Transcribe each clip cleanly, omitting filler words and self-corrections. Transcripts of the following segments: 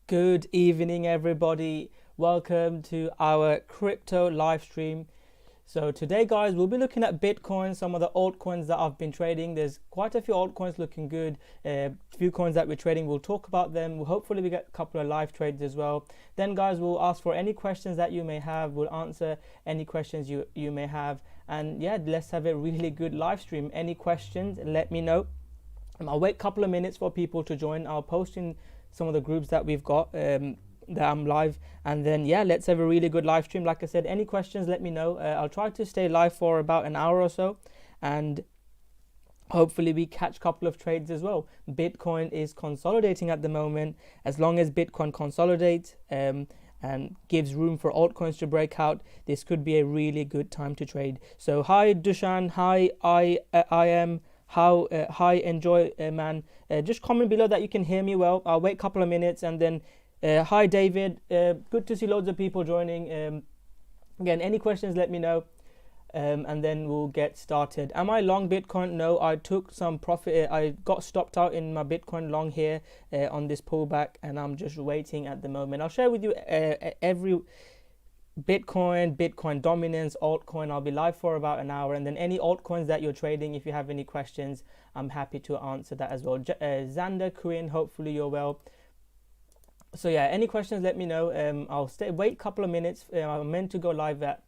Good evening, everybody. Welcome to our crypto live stream. So today, guys, we'll be looking at Bitcoin, some of the altcoins that I've been trading. There's quite a few altcoins looking good. Few coins that we're trading. We'll talk about them. Hopefully we get a couple of live trades as well. Then, guys, we'll ask for any questions that you may have. We'll answer any questions you may have. And yeah, let's have a really good live stream. Any questions, let me know. I'll wait a couple of minutes for people to join. I'll post in some of the groups that we've got that I'm live, and then yeah, let's have a really good live stream. Like I said, any questions, let me know. I'll try to stay live for about an hour or so, and hopefully we catch a couple of trades as well. Bitcoin is consolidating at the moment. As long as Bitcoin consolidates and gives room for altcoins to break out, this could be a really good time to trade. So hi Dushan, hi I am. Hi, enjoy, man. Just comment below that you can hear me well. I'll wait a couple of minutes, and then hi David, good to see loads of people joining. Again, any questions, let me know, and then we'll get started. Am I long Bitcoin? No, I took some profit. I got stopped out in my Bitcoin long here on this pullback, and I'm just waiting at the moment. I'll share with you every Bitcoin dominance, altcoin. I'll be live for about an hour, and then any altcoins that you're trading, if you have any questions, I'm happy to answer that as well. Xander, Quinn, hopefully you're well. So yeah, any questions, let me know. I'll wait a couple of minutes. I'm meant to go live at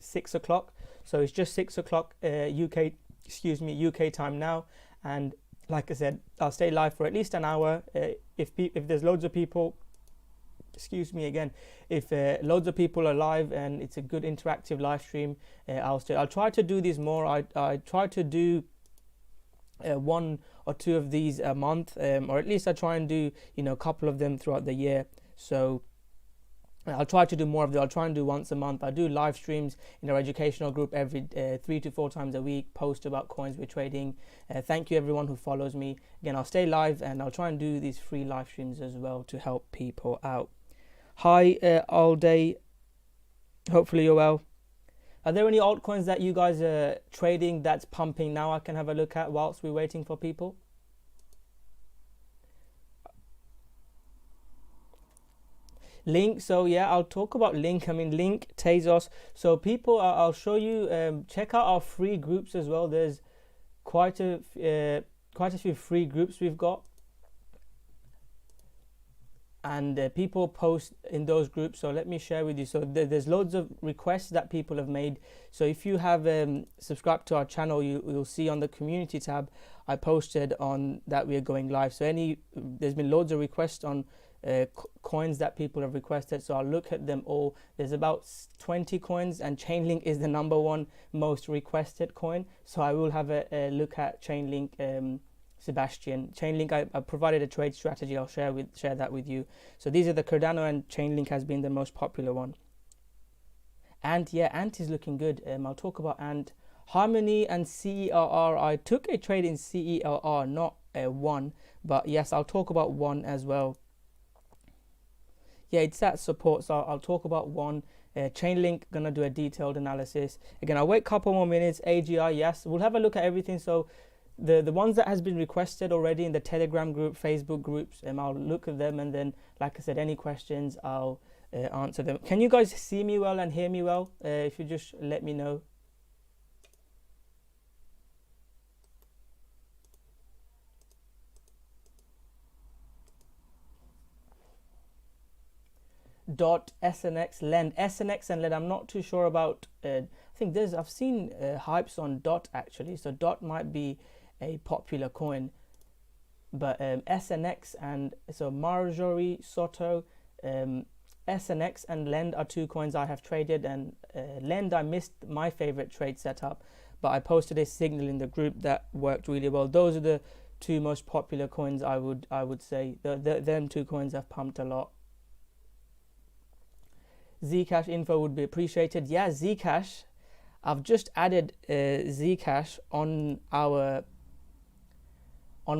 6 o'clock, so it's just 6 o'clock UK time now, and like I said, I'll stay live for at least an hour. If there's loads of people, if loads of people are live and it's a good interactive live stream, I'll try to do these more. I try to do one or two of these a month, or at least I try and do a couple of them throughout the year. So I'll try to do more of them. I'll try and do once a month. I do live streams in our educational group every 3 to 4 times a week, post about coins we're trading. Thank you everyone who follows me. Again, I'll stay live, and I'll try and do these free live streams as well to help people out. Hi all day, hopefully you're well. Are there any altcoins that you guys are trading that's pumping now I can have a look at whilst we're waiting for people? Link, so yeah, I'll talk about Link. Link, Tezos. So people, I'll show you, check out our free groups as well. There's quite a few free groups we've got, and people post in those groups. So let me share with you. So there's loads of requests that people have made. So if you have subscribed to our channel, you'll see on the community tab I posted on that we are going live. So there's been loads of requests on coins that people have requested, so I'll look at them all. There's about 20 coins, and Chainlink is the #1 most requested coin, so I will have a look at Chainlink. Sebastian, Chainlink, I provided a trade strategy. I'll share that with you. So these are the Cardano, and Chainlink has been the most popular one. And yeah, Ant is looking good. I'll talk about Ant. Harmony and CERR. I took a trade in CERR, not one, but yes, I'll talk about one as well. Yeah, it's at support, so I'll talk about one. Chainlink, gonna do a detailed analysis. Again, I'll wait a couple more minutes. AGI, yes, we'll have a look at everything. So the ones that has been requested already in the Telegram group, Facebook groups, I'll look at them, and then, like I said, any questions, I'll answer them. Can you guys see me well and hear me well? If you just let me know. .snx lend, SNX and lend. I'm not too sure about. I think I've seen hypes on dot actually, so dot might be a popular coin, but SNX and so Marjorie Soto, SNX and lend are 2 coins I have traded, and lend, I missed my favorite trade setup, but I posted a signal in the group that worked really well. Those are the 2 most popular coins I would say. Them 2 coins have pumped a lot. Zcash info would be appreciated. Yeah, Zcash, I've just added Zcash on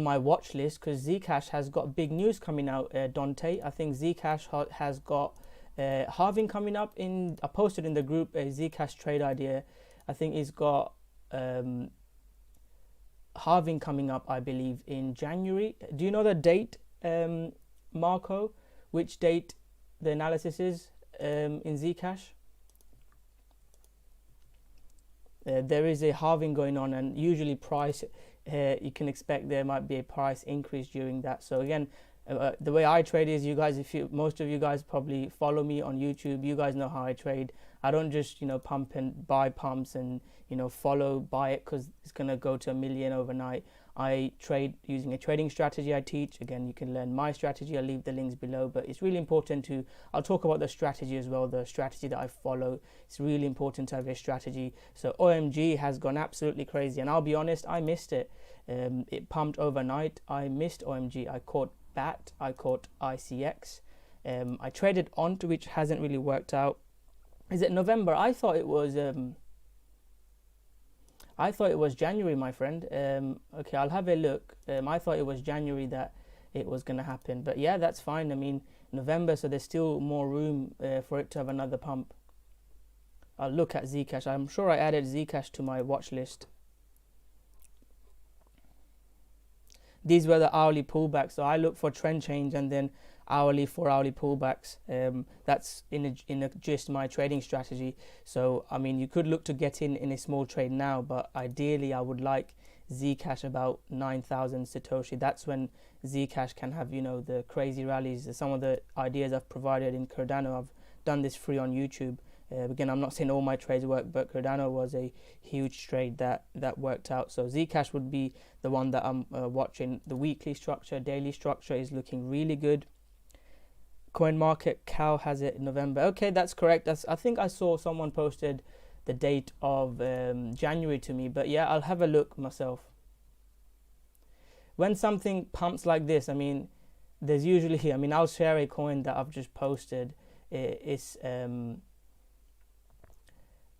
my watch list, because Zcash has got big news coming out. Dante, I think Zcash has got halving coming up. I posted in the group a Zcash trade idea. I think he's got halving coming up, I believe, in January. Do you know the date, Marco? which date the analysis is in Zcash. There is a halving going on, and usually price, you can expect there might be a price increase during that. So again, the way I trade is, you guys, most of you guys probably follow me on YouTube, you guys know how I trade. I don't just, you know, pump and buy pumps and, you know, buy it because it's going to go to 1 million overnight. I trade using a trading strategy I teach. Again, you can learn my strategy. I'll leave the links below, but it's really important I'll talk about the strategy as well, the strategy that I follow. It's really important to have a strategy. So OMG has gone absolutely crazy, and I'll be honest, I missed it. It pumped overnight. I missed OMG. I caught BAT, I caught ICX. I traded onto, which hasn't really worked out. Is it November? I thought it was January, my friend. Okay, I'll have a look. I thought it was January that it was going to happen, but yeah, that's fine. I mean, November, so there's still more room for it to have another pump. I'll look at Zcash. I'm sure I added Zcash to my watch list. These were the hourly pullbacks, so I look for trend change and then hourly for hourly pullbacks. That's in a just my trading strategy. So I mean, you could look to get in a small trade now, but ideally I would like Zcash about 9,000 Satoshi. That's when Zcash can have, you know, the crazy rallies. Some of the ideas I've provided in Cardano, I've done this free on YouTube. Again, I'm not saying all my trades work, but Cardano was a huge trade that worked out. So Zcash would be the one that I'm watching. The weekly structure, daily structure is looking really good. CoinMarketCal has it in November. Okay, that's correct. I think I saw someone posted the date of January to me, but yeah, I'll have a look myself. When something pumps like this, I mean, there's usually, I mean, I'll share a coin that I've just posted. It's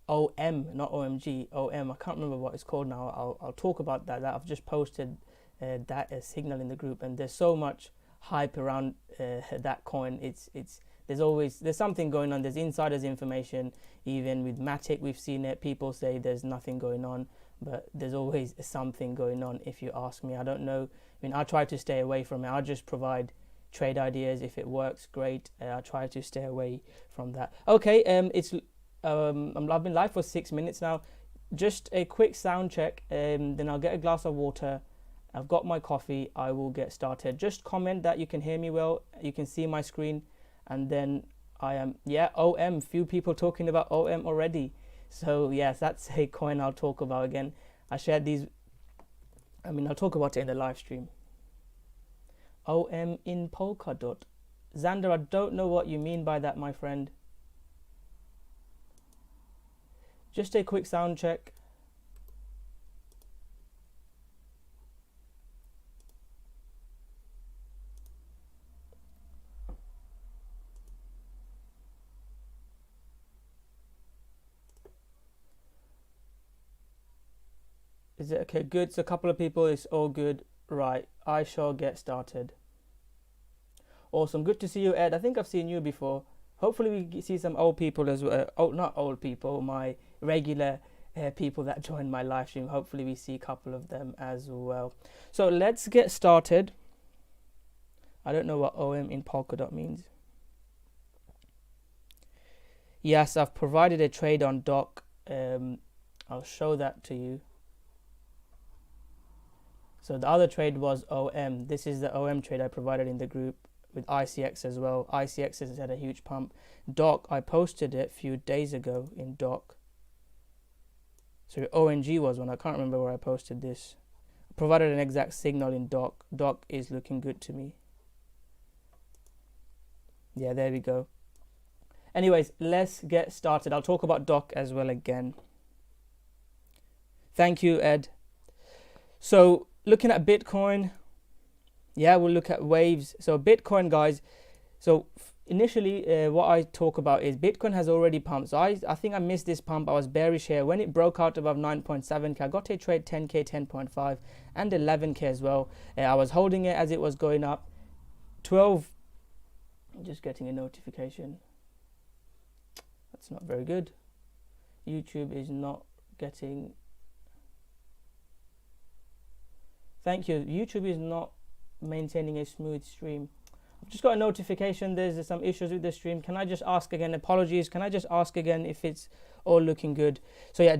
OM, not OMG, OM. I can't remember what it's called now. I'll talk about that. I've just posted that signal in the group, and there's so much hype around that coin. There's something going on. There's insiders information. Even with Matic, we've seen it. People say there's nothing going on, but there's always something going on, if you ask me. I don't know. I mean, I try to stay away from it. I just provide trade ideas. If it works, great. I try to stay away from that. Okay, I've been live for 6 minutes now. Just a quick sound check, then I'll get a glass of water. I've got my coffee. I will get started. Just comment that you can hear me well. You can see my screen, and then I am, yeah, OM. Few people talking about OM already. So yes, that's a coin I'll talk about again. I shared these. I mean, I'll talk about it in the live stream. OM in Polkadot. Xander, I don't know what you mean by that, my friend. Just a quick sound check. Is it okay? Good. So a couple of people, it's all good. Right. I shall get started. Awesome. Good to see you, Ed. I think I've seen you before. Hopefully we see some old people as well. Oh, not old people, my regular people that join my live stream. Hopefully we see a couple of them as well. So let's get started. I don't know what OM in Polkadot means. Yes, I've provided a trade on Doc. I'll show that to you. So the other trade was OM. This is the OM trade I provided in the group with ICX as well. ICX has had a huge pump. Doc, I posted it a few days ago in Doc. So ONG was one. I can't remember where I posted this. I provided an exact signal in Doc. Doc is looking good to me. Yeah, there we go. Anyways, let's get started. I'll talk about Doc as well again. Thank you, Ed. So looking at Bitcoin, yeah, we'll look at waves. So Bitcoin, guys, so initially what I talk about is Bitcoin has already pumped. So I think I missed this pump. I was bearish here. When it broke out above 9.7k, I got a trade 10k, 10.5 and 11k as well. I was holding it as it was going up. 12, I'm just getting a notification. That's not very good. YouTube is not getting... Thank you. YouTube is not maintaining a smooth stream. I've just got a notification. There's some issues with the stream. Can I just ask again? Apologies. Can I just ask again if it's all looking good? So yeah,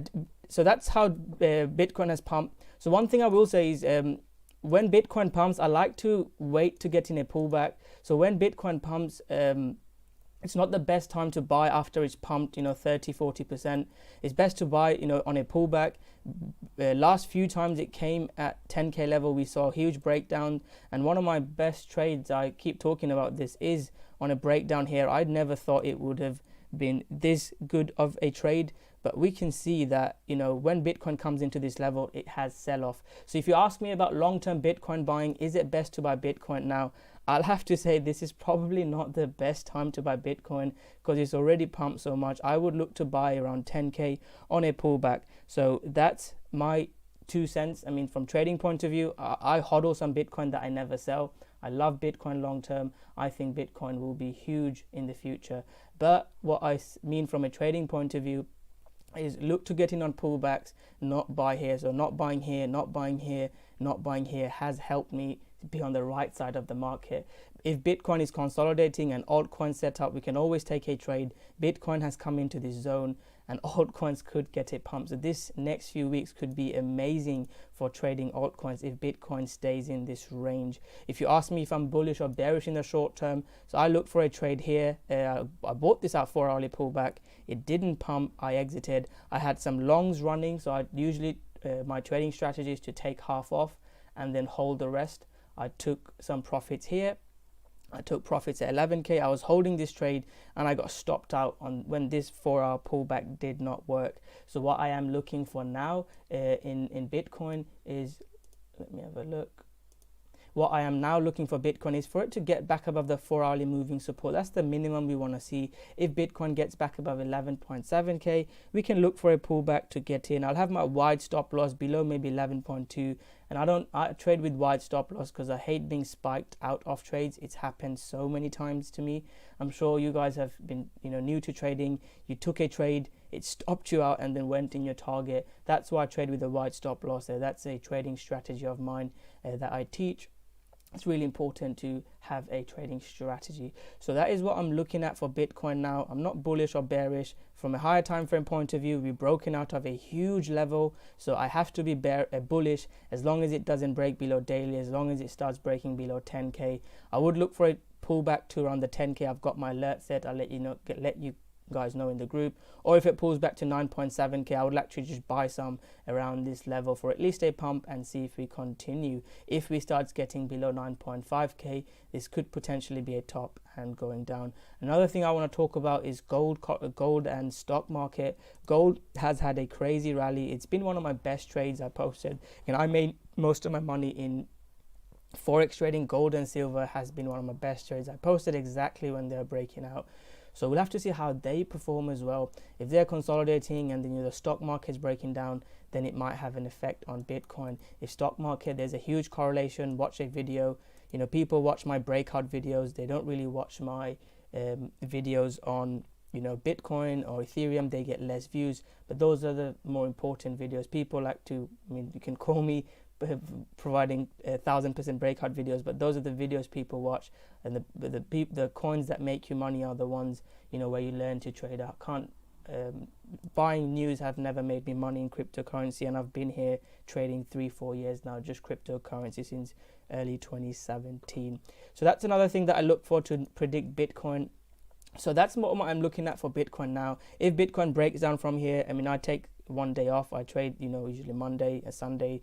so that's how Bitcoin has pumped. So one thing I will say is when Bitcoin pumps, I like to wait to get in a pullback. So when Bitcoin pumps, it's not the best time to buy after it's pumped, 30-40%. It's best to buy, on a pullback. Last few times it came at 10k level, we saw a huge breakdown, and one of my best trades, I keep talking about this, is on a breakdown here. I'd never thought it would have been this good of a trade, but we can see that when Bitcoin comes into this level, it has sell off. So if you ask me about long-term Bitcoin buying, is it best to buy Bitcoin now? I'll have to say this is probably not the best time to buy Bitcoin because it's already pumped so much. I would look to buy around 10k on a pullback. So that's my 2 cents. I mean, from trading point of view, I hodl some Bitcoin that I never sell. I love Bitcoin long term. I think Bitcoin will be huge in the future. But what I mean from a trading point of view is look to get in on pullbacks, not buy here. So not buying here, not buying here, not buying here has helped me be on the right side of the market. If Bitcoin is consolidating and altcoin set up, we can always take a trade. Bitcoin has come into this zone and altcoins could get a pump. So this next few weeks could be amazing for trading altcoins if Bitcoin stays in this range. If you ask me if I'm bullish or bearish in the short term, so I looked for a trade here. I bought this at 4-hourly pullback. It didn't pump. I exited. I had some longs running, so I usually my trading strategy is to take half off and then hold the rest. I took some profits here. I took profits at 11k. I was holding this trade and I got stopped out on when this 4-hour pullback did not work. So what I am looking for now in Bitcoin is, let me have a look. What I am now looking for Bitcoin is for it to get back above the 4-hourly moving support. That's the minimum we want to see. If Bitcoin gets back above 11.7k, we can look for a pullback to get in. I'll have my wide stop loss below maybe 11.2. And I trade with wide stop loss because I hate being spiked out of trades. It's happened so many times to me. I'm sure you guys have been new to trading. You took a trade, it stopped you out and then went in your target. That's why I trade with a wide stop loss. That's a trading strategy of mine that I teach. It's really important to have a trading strategy. So that is what I'm looking at for Bitcoin now. I'm not bullish or bearish. From a higher time frame point of view, we've broken out of a huge level. So I have to be bullish as long as it doesn't break below daily, as long as it starts breaking below 10k. I would look for a pullback to around the 10k. I've got my alert set. I'll let you guys know in the group. Or if it pulls back to 9.7k, I would actually just buy some around this level for at least a pump and see if we continue. If we start getting below 9.5k, this could potentially be a top and going down. Another thing I want to talk about is gold and stock market. Gold has had a crazy rally. It's been one of my best trades I posted, and I made most of my money in Forex trading. Gold and silver has been one of my best trades. I posted exactly when they're breaking out. So we'll have to see how they perform as well. If they're consolidating and then the stock market is breaking down, then it might have an effect on Bitcoin. If stock market, there's a huge correlation. Watch a video. People watch my breakout videos. They don't really watch my videos on Bitcoin or Ethereum. They get less views, but those are the more important videos. People like to, you can call me providing 1000% breakout videos, but those are the videos people watch, and the coins that make you money are the ones where you learn to trade. I can't buying news have never made me money in cryptocurrency, and I've been here trading 3-4 years now, just cryptocurrency since early 2017. So that's another thing that I look for to predict Bitcoin. So that's what I'm looking at for Bitcoin now. If Bitcoin breaks down from here, I take one day off. I trade usually Monday, Sunday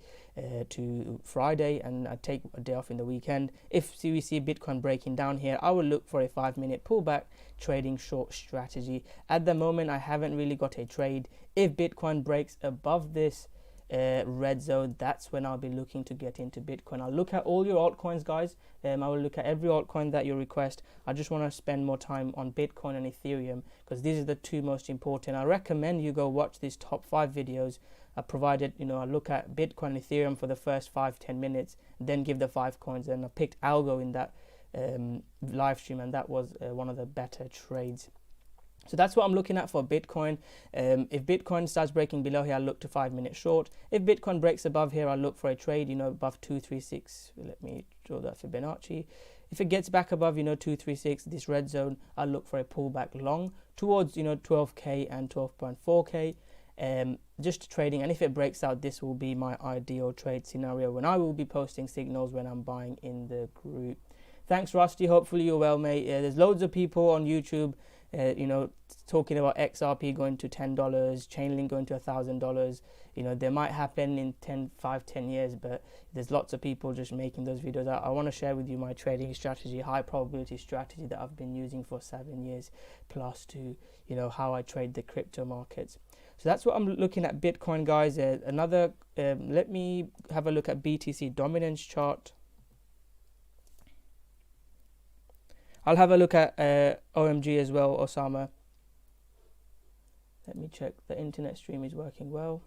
to Friday, and I take a day off in the weekend. If we see Bitcoin breaking down here, I will look for a 5-minute pullback trading short strategy. At the moment, I haven't really got a trade. If Bitcoin breaks above this red zone, that's when I'll be looking to get into Bitcoin. I'll look at all your altcoins, guys. I will look at every altcoin that you request. I just want to spend more time on Bitcoin and Ethereum because these are the two most important. I recommend you go watch these top 5 videos I provided. I look at Bitcoin and Ethereum for the first 5-10 minutes, then give the 5 coins, and I picked algo in that live stream, and that was one of the better trades. So that's what I'm looking at for Bitcoin. If Bitcoin starts breaking below here, I'll look to 5-minute short. If Bitcoin breaks above here, I'll look for a trade, above 236. Let me draw that Fibonacci. If it gets back above 236, this red zone, I'll look for a pullback long towards 12k and 12.4k, just trading. And if it breaks out, this will be my ideal trade scenario when I will be posting signals when I'm buying in the group. Thanks, Rusty. Hopefully you're well, mate. There's loads of people on YouTube talking about XRP going to $10, Chainlink going to $1,000. They might happen in 10 years, but there's lots of people just making those videos. I want to share with you my trading strategy, high probability strategy that I've been using for 7 years plus to how I trade the crypto markets. So that's what I'm looking at Bitcoin, guys. Let me have a look at BTC dominance chart. I'll have a look at OMG as well, Osama. Let me check the internet stream is working well.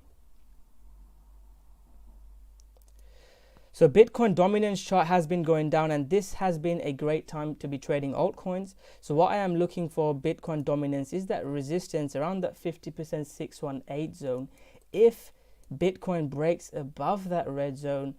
So Bitcoin dominance chart has been going down, and this has been a great time to be trading altcoins. So what I am looking for Bitcoin dominance is that resistance around that 50% 618 zone. If Bitcoin breaks above that red zone,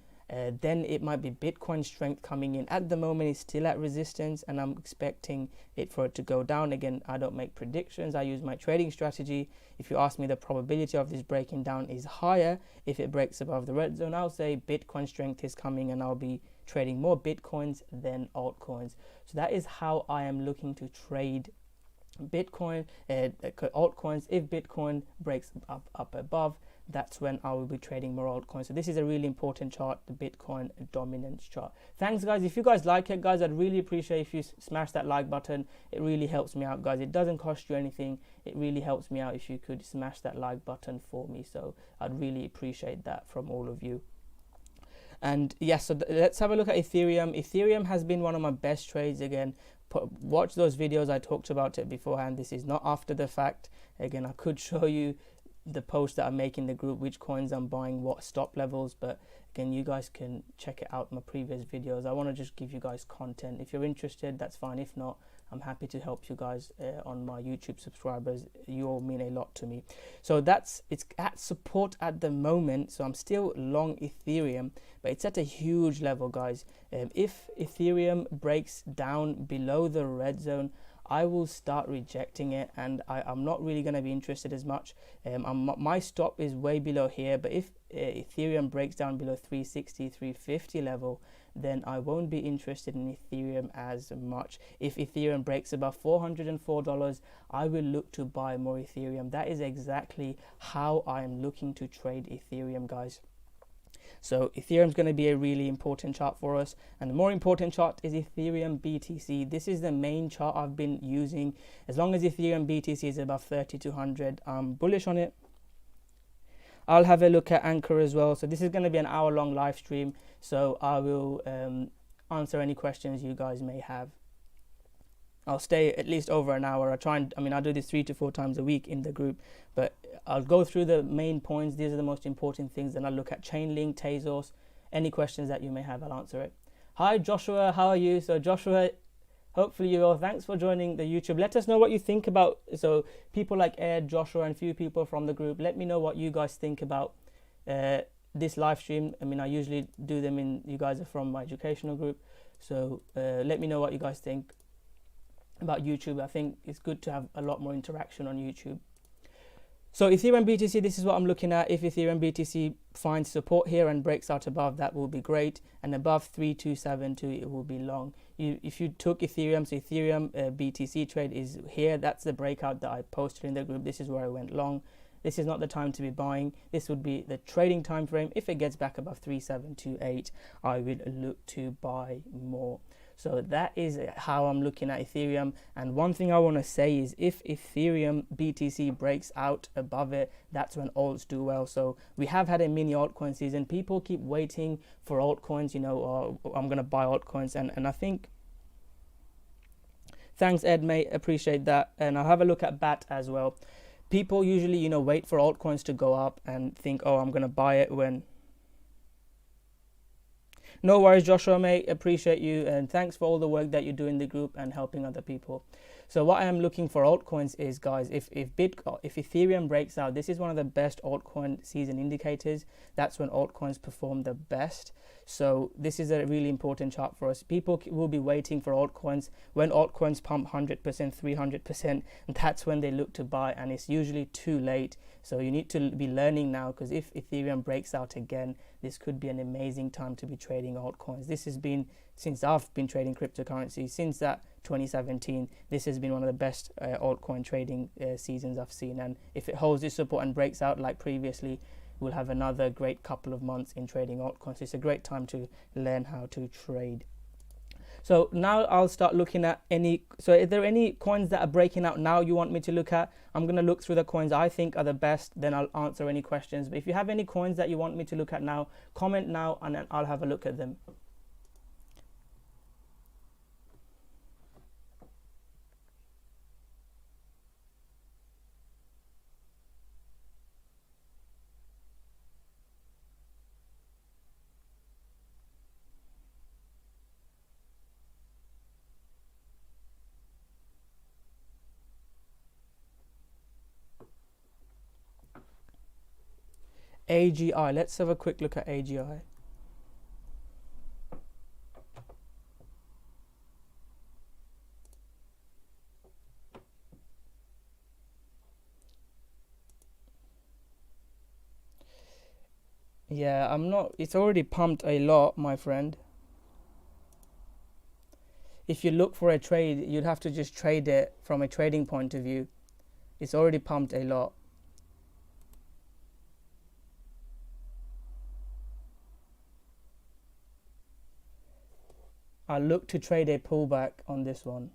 then it might be Bitcoin strength coming in. At the moment, it's still at resistance, and I'm expecting it for it to go down. Again, I don't make predictions. I use my trading strategy. If you ask me, the probability of this breaking down is higher. If it breaks above the red zone, I'll say Bitcoin strength is coming, and I'll be trading more Bitcoins than altcoins. So that is how I am looking to trade Bitcoin, altcoins. If Bitcoin breaks up above, that's when I will be trading more altcoins. So this is a really important chart, the Bitcoin dominance chart. Thanks, guys. If you guys like it, guys, I'd really appreciate if you smash that like button. It really helps me out, guys. It doesn't cost you anything. It really helps me out if you could smash that like button for me. So I'd really appreciate that from all of you. And yes, so let's have a look at Ethereum. Ethereum has been one of my best trades. Again, watch those videos. I talked about it beforehand. This is not after the fact. Again, I could show you the post that I make in the group, which coins I'm buying, what stop levels, but again, you guys can check it out in my previous videos. I want to just give you guys content. If you're interested, that's fine. If not, I'm happy to help you guys on my YouTube subscribers. You all mean a lot to me. So it's at support at the moment, so I'm still long Ethereum, but it's at a huge level, guys. If Ethereum breaks down below the red zone, I will start rejecting it, and I'm not really going to be interested as much. My stop is way below here, but if Ethereum breaks down below 360, 350 level, then I won't be interested in Ethereum as much. If Ethereum breaks above $404, I will look to buy more Ethereum. That is exactly how I am looking to trade Ethereum, guys. So Ethereum is going to be a really important chart for us, and the more important chart is Ethereum BTC. This is the main chart I've been using. As long as Ethereum BTC is above 3200, I'm bullish on it. I'll have a look at Anchor as well. So this is going to be an hour-long live stream, so I will answer any questions you guys may have. I'll stay at least over an hour. I do this 3 to 4 times a week in the group, but I'll go through the main points. These are the most important things. Then I'll look at Chainlink, Tezos. Any questions that you may have, I'll answer it. Hi, Joshua. How are you? So Joshua, hopefully you're well. Thanks for joining the YouTube. Let us know what you think about, so people like Ed, Joshua, and a few people from the group, let me know what you guys think about this live stream. I usually do them you guys are from my educational group. So let me know what you guys think about YouTube. I think it's good to have a lot more interaction on YouTube. So Ethereum BTC, this is what I'm looking at. If Ethereum BTC finds support here and breaks out above, that will be great, and above 3272 it will be long. If you took Ethereum, so Ethereum BTC trade is here. That's the breakout that I posted in the group. This is where I went long. This is not the time to be buying. This would be the trading time frame. If it gets back above 3728, I will look to buy more. So that is how I'm looking at Ethereum. And one thing I want to say is, if Ethereum BTC breaks out above it, that's when alts do well. So we have had a mini altcoin season. People keep waiting for altcoins, or I'm going to buy altcoins. And I think, thanks Ed, mate, appreciate that. And I'll have a look at BAT as well. People usually, wait for altcoins to go up and think, oh, I'm going to buy it when... No worries, Joshua, mate. Appreciate you, and thanks for all the work that you do in the group and helping other people. So what I am looking for altcoins is, guys, if Ethereum breaks out, this is one of the best altcoin season indicators. That's when altcoins perform the best. So this is a really important chart for us. People will be waiting for altcoins. When altcoins pump 100%, 300%, that's when they look to buy, and it's usually too late. So you need to be learning now, because if Ethereum breaks out again, this could be an amazing time to be trading altcoins. This has been, since I've been trading cryptocurrency, since that 2017, this has been one of the best altcoin trading seasons I've seen. And if it holds this support and breaks out like previously, we'll have another great couple of months in trading altcoins. It's a great time to learn how to trade. So now I'll start looking at so is there any coins that are breaking out now you want me to look at? I'm going to look through the coins I think are the best, then I'll answer any questions. But if you have any coins that you want me to look at now, comment now and then I'll have a look at them. AGI, let's have a quick look at AGI. Yeah, it's already pumped a lot, my friend. If you look for a trade, you'd have to just trade it from a trading point of view. It's already pumped a lot. I'll look to trade a pullback on this one.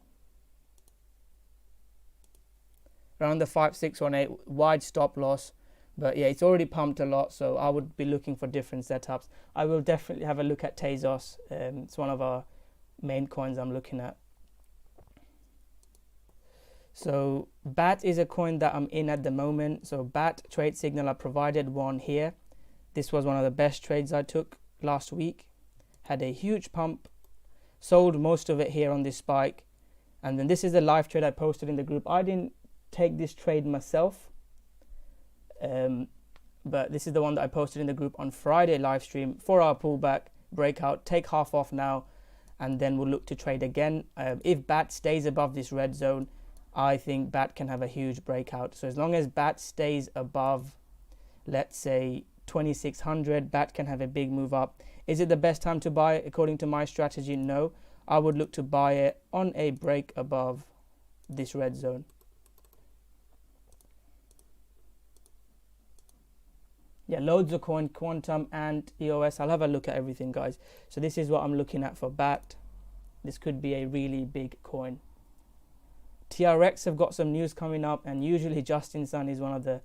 Around the 5618, wide stop loss. But yeah, it's already pumped a lot, so I would be looking for different setups. I will definitely have a look at Tezos. It's one of our main coins I'm looking at. So BAT is a coin that I'm in at the moment. So BAT trade signal, I provided one here. This was one of the best trades I took last week. Had a huge pump. Sold most of it here on this spike, and then this is the live trade I posted in the group. I didn't take this trade myself, but this is the one that I posted in the group on Friday live stream. 4-hour pullback, breakout, take half off now, and then we'll look to trade again. If BAT stays above this red zone, I think BAT can have a huge breakout. So as long as BAT stays above, let's say 2600, BAT can have a big move up. Is it the best time to buy it? According to my strategy, no. I would look to buy it on a break above this red zone. Yeah, loads of coin, Quantum and EOS. I'll have a look at everything, guys. So this is what I'm looking at for BAT. This could be a really big coin. TRX have got some news coming up, and usually Justin Sun is one of the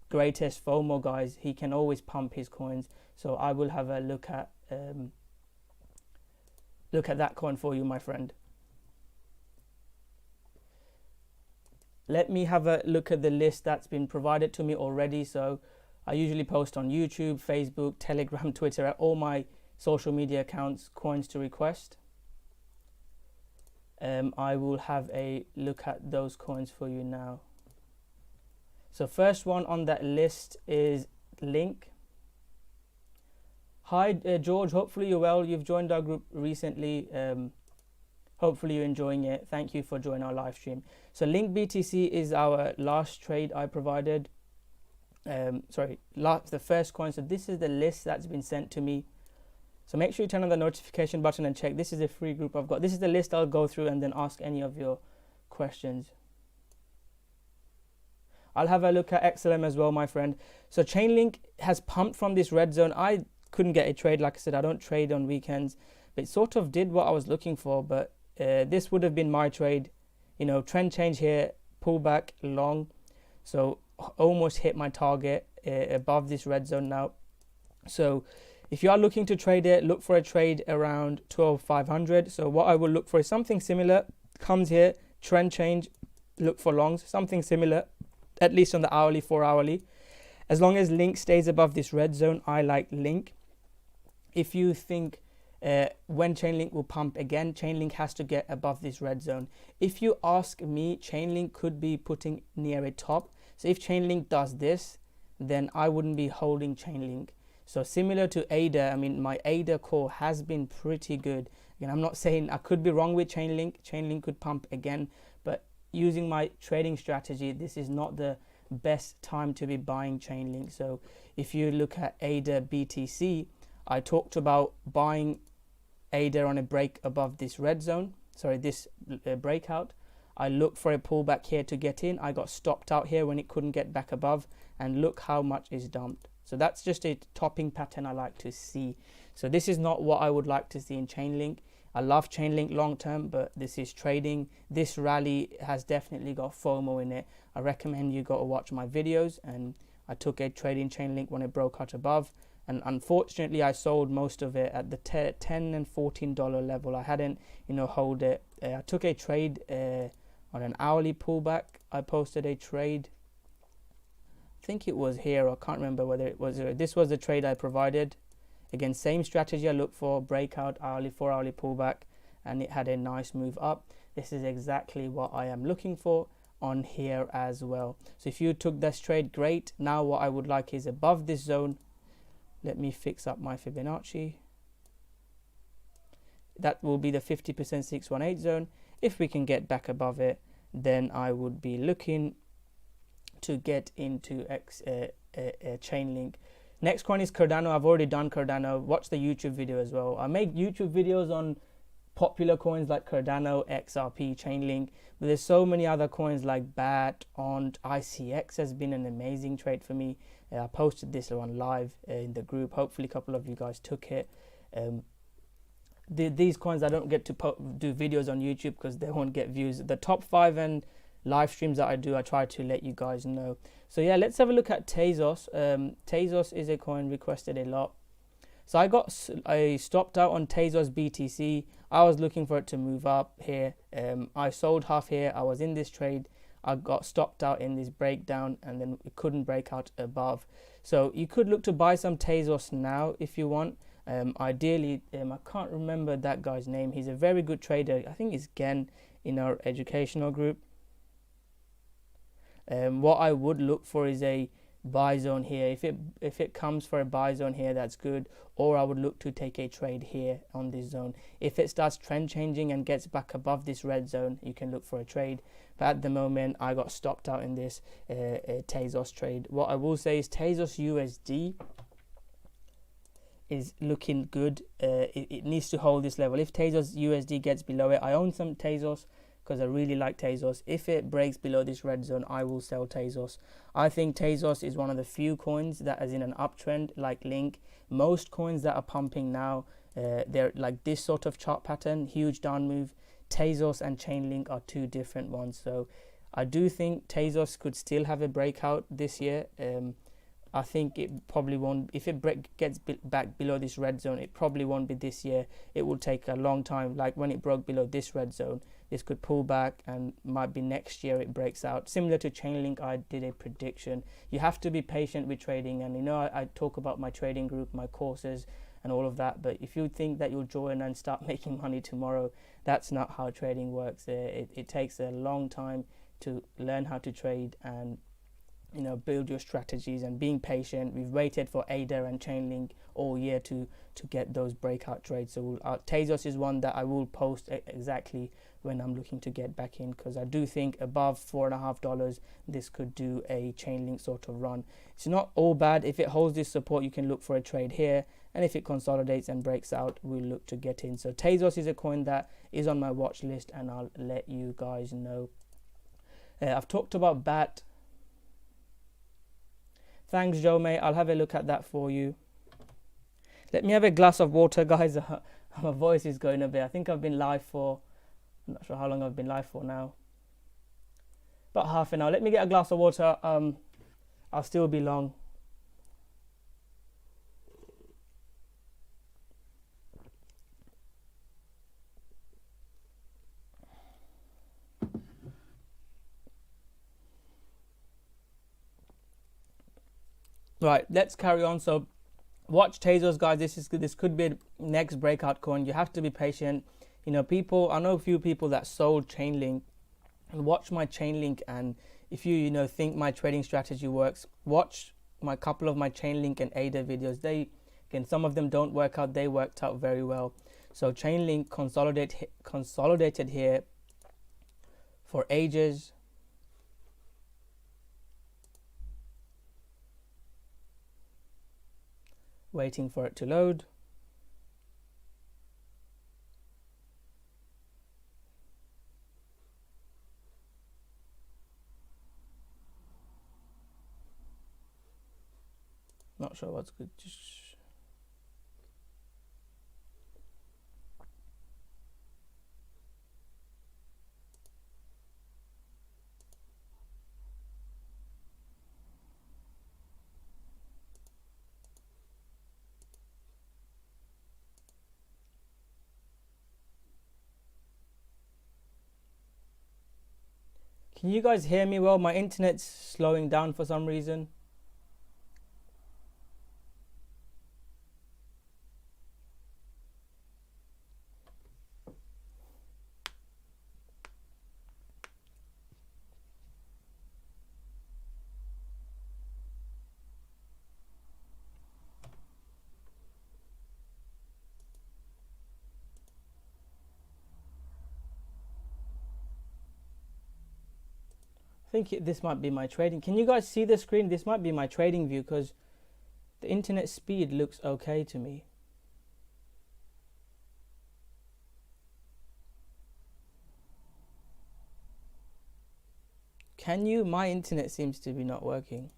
greatest FOMO guys. He can always pump his coins, so I will have a look at that coin for you, my friend. Let me have a look at the list that's been provided to me already. So I usually post on YouTube, Facebook, Telegram, Twitter, at all my social media accounts, coins to request. I will have a look at those coins for you now. So first one on that list is Link. Hi George, hopefully you're well. You've joined our group recently. Hopefully you're enjoying it. Thank you for joining our live stream. So Link BTC is our last trade I provided. The first coin. So this is the list that's been sent to me. So make sure you turn on the notification button and check. This is a free group I've got. This is the list I'll go through and then ask any of your questions. I'll have a look at XLM as well, my friend. So Chainlink has pumped from this red zone. I couldn't get a trade. Like I said, I don't trade on weekends. But it sort of did what I was looking for. But this would have been my trade. You know, trend change here, pullback long. So almost hit my target above this red zone now. So if you are looking to trade it, look for a trade around 12,500. So what I will look for is something similar. Comes here, trend change, look for longs, something similar, at least on the hourly, 4 hourly. As long as Link stays above this red zone, I like Link. If you think when Chainlink will pump again. Chainlink has to get above this red zone. If you ask me, Chainlink could be putting near a top. So if Chainlink does this, then I wouldn't be holding Chainlink. So similar to ADA, I mean, my ADA call has been pretty good. Again, I'm not saying, I could be wrong with Chainlink. Chainlink could pump again, but using my trading strategy, this is not the best time to be buying Chainlink. So if you look at ADA BTC, I talked about buying ADA on a break above this red zone, sorry, this breakout. I looked for a pullback here to get in. I got stopped out here when it couldn't get back above, and look how much is dumped. So that's just a topping pattern I like to see. So this is not what I would like to see in Chainlink. I love Chainlink long term, but this is trading. This rally has definitely got FOMO in it. I recommend you go to watch my videos, and I took a trade in Chainlink when it broke out above, and unfortunately I sold most of it at the $10 and $14 level. I hadn't, hold it. I took a trade on an hourly pullback. I posted a trade, I think it was here, I can't remember whether it was this was the trade I provided. Again, same strategy. I looked for breakout hourly, 4 hourly pullback, and it had a nice move up. This is exactly what I am looking for on here as well. So if you took this trade, great. Now what I would like is above this zone. Let me fix up my Fibonacci. That will be the 50% 618 zone. If we can get back above it, then I would be looking to get into Chainlink. Next coin is Cardano. I've already done Cardano. Watch the YouTube video as well. I make YouTube videos on popular coins like Cardano, XRP, Chainlink, but there's so many other coins like BAT, ONT, ICX has been an amazing trade for me. I posted this one live in the group. Hopefully a couple of you guys took it. These coins I don't get to do videos on YouTube because they won't get views. The top 5 and live streams that I do, I try to let you guys know. So yeah, let's have a look at Tezos. Tezos is a coin requested a lot. So I stopped out on Tezos BTC. I was looking for it to move up here. I sold half here. I was in this trade. I got stopped out in this breakdown, and then it couldn't break out above. So you could look to buy some Tezos now if you want. Ideally, I can't remember that guy's name. He's a very good trader. I think it's Gen in our educational group. What I would look for is a buy zone here. If it comes for a buy zone here, that's good. Or I would look to take a trade here on this zone. If it starts trend changing and gets back above this red zone, you can look for a trade. But at the moment, I got stopped out in this Tezos trade. What I will say is Tezos USD is looking good. It needs to hold this level. If Tezos USD gets below it, I own some Tezos because I really like Tezos. If it breaks below this red zone, I will sell Tezos. I think Tezos is one of the few coins that is in an uptrend like Link. Most coins that are pumping now, they're like this sort of chart pattern, huge down move. Tezos and Chainlink are two different ones. So I do think Tezos could still have a breakout this year. I think it probably won't. If it gets back below this red zone, it probably won't be this year. It will take a long time. Like when it broke below this red zone, this could pull back and might be next year it breaks out. Similar to Chainlink, I did a prediction. You have to be patient with trading, and I talk about my trading group, my courses and all of that, but if you think that you'll join and start making money tomorrow, that's not how trading works. It takes a long time to learn how to trade and build your strategies and being patient. We've waited for ADA and Chainlink all year to get those breakout trades. So Tezos is one that I will post exactly when I'm looking to get back in, because I do think above $4.50 this could do a Chainlink sort of run. It's not all bad. If it holds this support, you can look for a trade here, and if it consolidates and breaks out, we'll look to get in. So Tezos is a coin that is on my watch list, and I'll let you guys know. I've talked about BAT. Thanks, Joe, mate. I'll have a look at that for you. Let me have a glass of water, guys. My voice is going a bit. I think I've been live for, I'm not sure how long I've been live for now. About half an hour. Let me get a glass of water. I'll still be long. Right, let's carry on. So watch Tezos, guys. This could be next breakout coin. You have to be patient. You know, I know a few people that sold Chainlink, and watch my Chainlink, and if you think my trading strategy works, watch my couple of my Chainlink and ADA videos. Again, some of them don't work out, they worked out very well. So Chainlink consolidated here for ages. Waiting for it to load. Not sure what's good. Can you guys hear me well? My internet's slowing down for some reason. I think this might be my trading. Can you guys see the screen? This might be my trading view because the internet speed looks okay to me. Can you? My internet seems to be not working.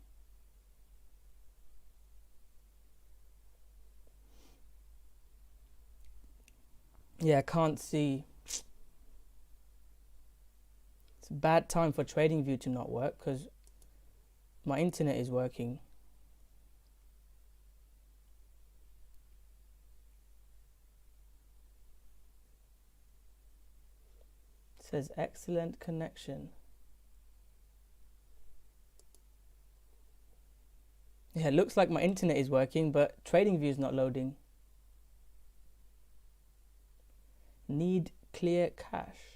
Yeah, I can't see. It's a bad time for TradingView to not work because my internet is working. It says excellent connection. Yeah, it looks like my internet is working, but TradingView is not loading. Need clear cache.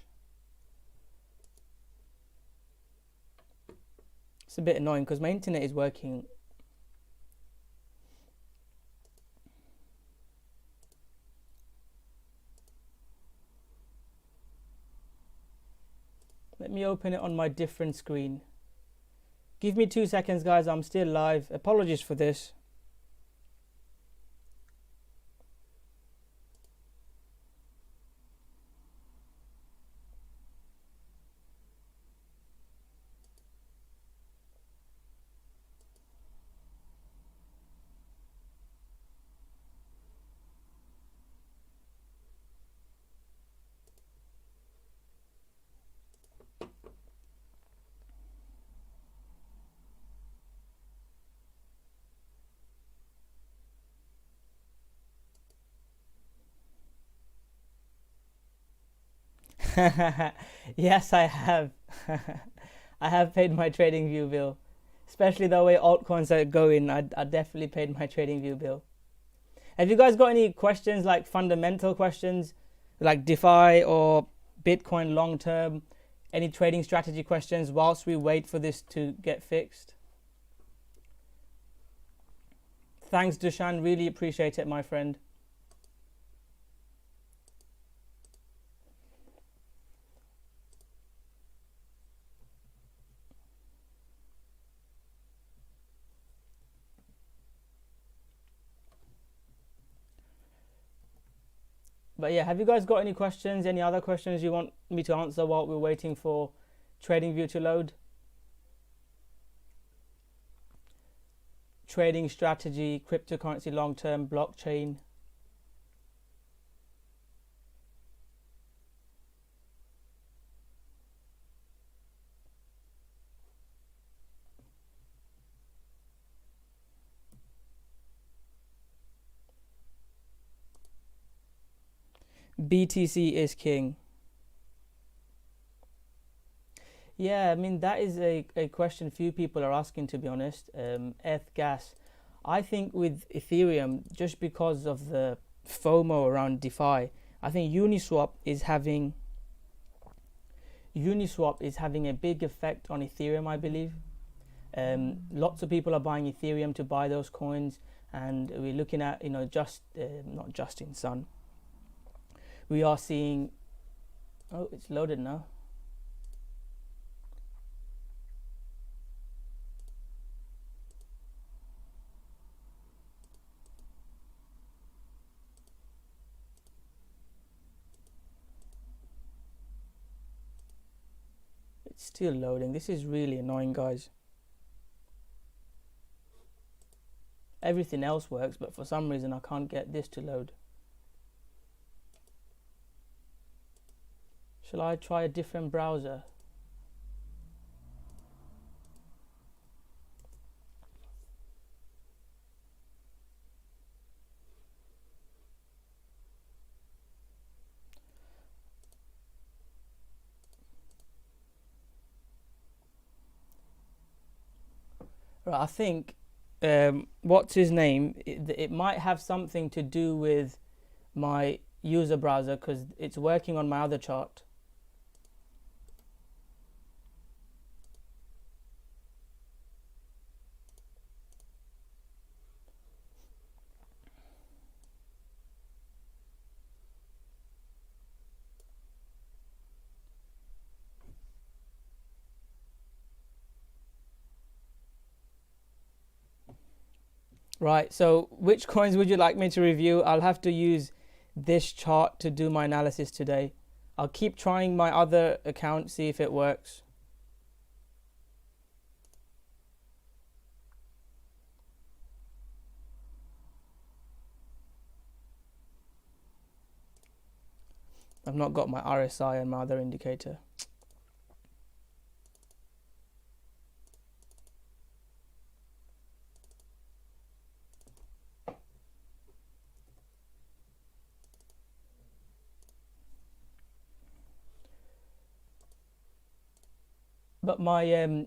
It's a bit annoying because my internet is working. Let me open it on my different screen. Give me 2 seconds, guys. I'm still live. Apologies for this. Yes, I have. I have paid my TradingView bill, especially the way altcoins are going. I definitely paid my TradingView bill. Have you guys got any questions, like fundamental questions, like DeFi or Bitcoin long term? Any trading strategy questions whilst we wait for this to get fixed? Thanks, Dushan. Really appreciate it, my friend. But yeah, have you guys got any questions? Any other questions you want me to answer while we're waiting for TradingView to load? Trading strategy, cryptocurrency long term, blockchain. BTC is king. Yeah, I mean, that is a question few people are asking, to be honest. Eth Gas. I think with Ethereum, just because of the FOMO around DeFi, I think Uniswap is having a big effect on Ethereum, I believe. Lots of people are buying Ethereum to buy those coins, and we're looking at, you know, not Justin Sun. We are seeing, oh, it's loaded now. It's still loading. This is really annoying, guys. Everything else works, but for some reason I can't get this to load. Shall I try a different browser? Right, I think what's his name, it might have something to do with my user browser, because it's working on my other chart. Right, so which coins would you like me to review? I'll have to use this chart to do my analysis today. I'll keep trying my other account, see if it works. I've not got my RSI and my other indicator. But my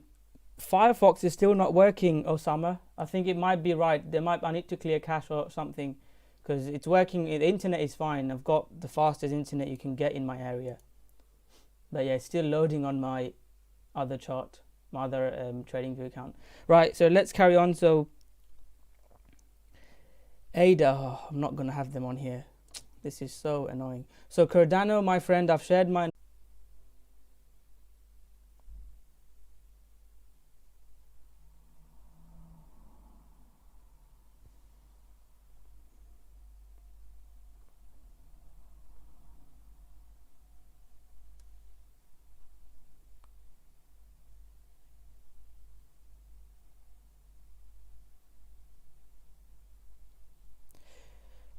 Firefox is still not working, Osama. I think it might be right. I need to clear cache or something, because it's working. The internet is fine. I've got the fastest internet you can get in my area. But yeah, it's still loading on my other chart, my other trading view account. Right, so let's carry on. So Ada, oh, I'm not going to have them on here. This is so annoying. So Cardano, my friend, I've shared my...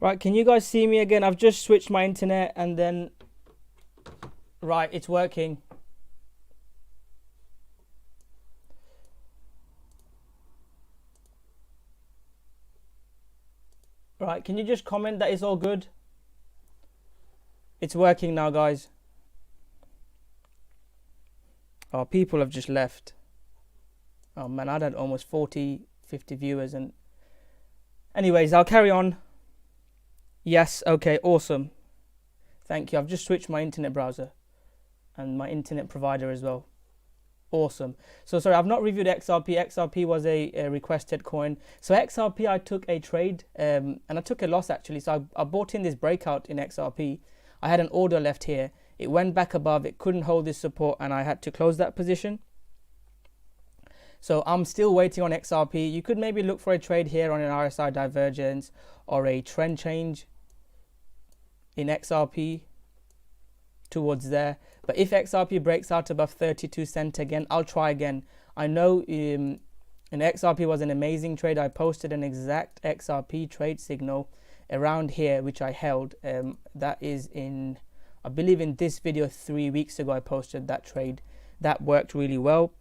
Right, can you guys see me again? I've just switched my internet and then... Right, it's working. Right, can you just comment that it's all good? It's working now, guys. Oh, people have just left. Oh man, I had almost 40, 50 viewers and... Anyways, I'll carry on. Yes, okay, awesome. Thank you. I've just switched my internet browser and my internet provider as well. Awesome. So sorry, I've not reviewed XRP. XRP was a requested coin. So XRP, I took a trade and I took a loss actually. So I bought in this breakout in XRP. I had an order left here. It went back above. It couldn't hold this support and I had to close that position. So I'm still waiting on XRP. You could maybe look for a trade here on an RSI divergence or a trend change in XRP towards there. But if XRP breaks out above 32 cents again, I'll try again. I know an XRP was an amazing trade. I posted an exact XRP trade signal around here, which I held. That is in, I believe in this video 3 weeks ago, I posted that trade. That worked really well.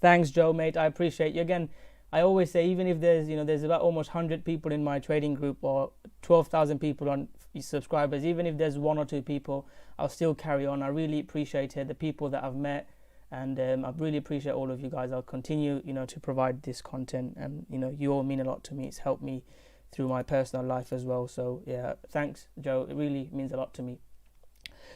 Thanks, Joe, mate. I appreciate you. Again, I always say, even if there's, there's about almost 100 people in my trading group or 12,000 people on subscribers, even if there's 1 or 2 people, I'll still carry on. I really appreciate it, the people that I've met and I really appreciate all of you guys. I'll continue, to provide this content, and you all mean a lot to me. It's helped me through my personal life as well. So yeah, thanks, Joe. It really means a lot to me.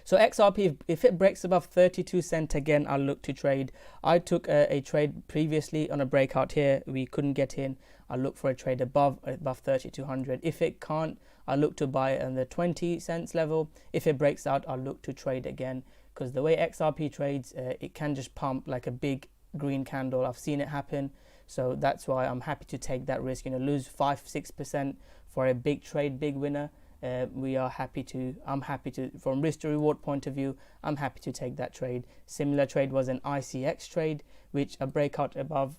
So XRP, if it breaks above 32 cents again, I'll look to trade. I took a trade previously on a breakout here. We couldn't get in. I'll look for a trade above 3200. If it can't, I'll look to buy on the 20 cents level. If it breaks out, I'll look to trade again, because the way XRP trades, it can just pump like a big green candle. I've seen it happen. So that's why I'm happy to take that risk, lose 5-6% for a big trade, big winner. I'm happy to, from risk to reward point of view, I'm happy to take that trade. Similar trade was an ICX trade, which a breakout above,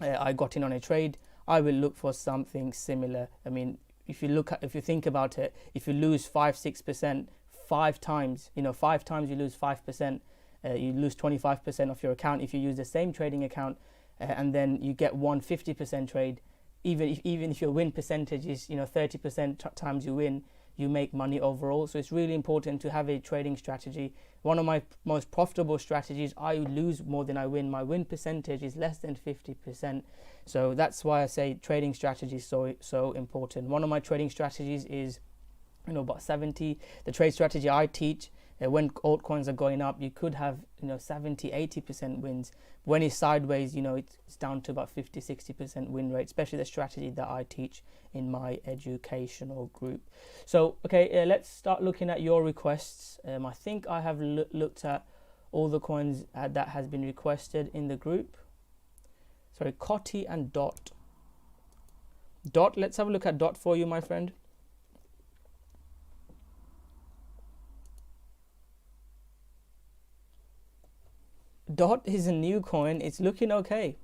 I got in on a trade. I will look for something similar. I mean, if you think about it, if you lose 5-6%, 5 times, 5 times you lose 5%, you lose 25% of your account. If you use the same trading account, and then you get 150% trade, even if your win percentage is 30% times you win, you make money overall. So it's really important to have a trading strategy. One of my most profitable strategies, I lose more than I win. My win percentage is less than 50%. So that's why I say trading strategy is so important. One of my trading strategies is about 70. The trade strategy I teach, when altcoins are going up, you could have 70-80% wins. When it's sideways, it's down to about 50-60% win rate, especially the strategy that I teach in my educational group. So okay, let's start looking at your requests. I think I have looked at all the coins that has been requested in the group. Sorry, Coty and Dot. Let's have a look at Dot for you, my friend. Dot is a new coin. It's looking okay.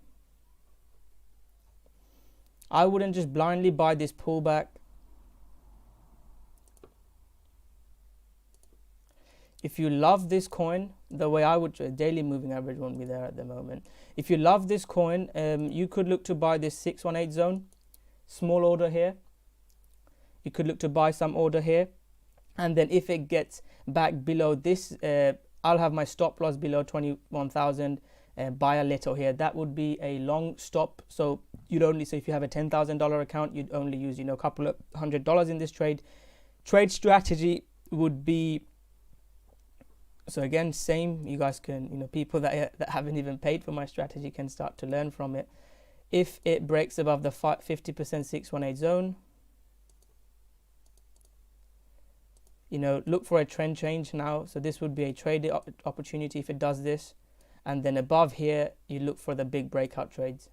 I wouldn't just blindly buy this pullback. If you love this coin, the way I would, daily moving average won't be there at the moment. If you love this coin, you could look to buy this 618 zone, small order here. You could look to buy some order here, and then if it gets back below this, I'll have my stop loss below 21,000, buy a little here. That would be a long stop. So you'd only, so if you have a $10,000 account, you'd only use, a couple of $100 in this trade. Trade strategy would be, so again, same, you guys can, people that haven't even paid for my strategy can start to learn from it. If it breaks above the 50% 618 zone, look for a trend change now. So this would be a trade opportunity if it does this. And then above here, you look for the big breakout trades.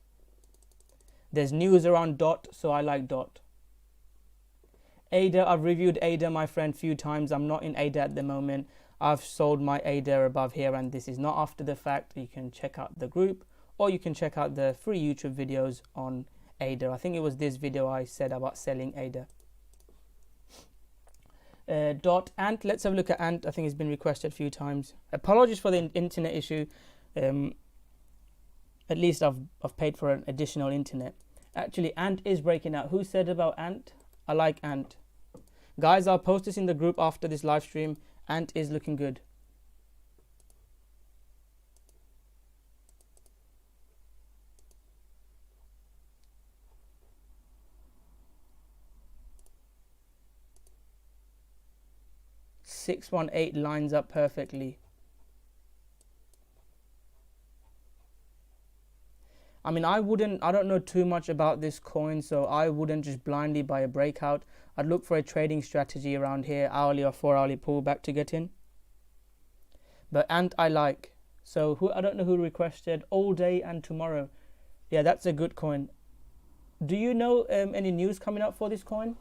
There's news around Dot, so I like Dot. ADA, I've reviewed ADA, my friend, few times. I'm not in ADA at the moment. I've sold my ADA above here, and this is not after the fact. You can check out the group, or you can check out the free YouTube videos on ADA. I think it was this video I said about selling ADA. Dot, Ant, let's have a look at Ant. I think it's been requested a few times. Apologies for the internet issue. At least I've paid for an additional internet. Actually, Ant is breaking out. Who said about Ant? I like Ant. Guys, I'll post this in the group after this live stream. Ant is looking good. $618 lines up perfectly. I mean, I don't know too much about this coin, so I wouldn't just blindly buy a breakout. I'd look for a trading strategy around here, hourly or 4 hourly pullback to get in. But Ant I like. So I don't know who requested all day and tomorrow. Yeah, that's a good coin. Do you know any news coming up for this coin?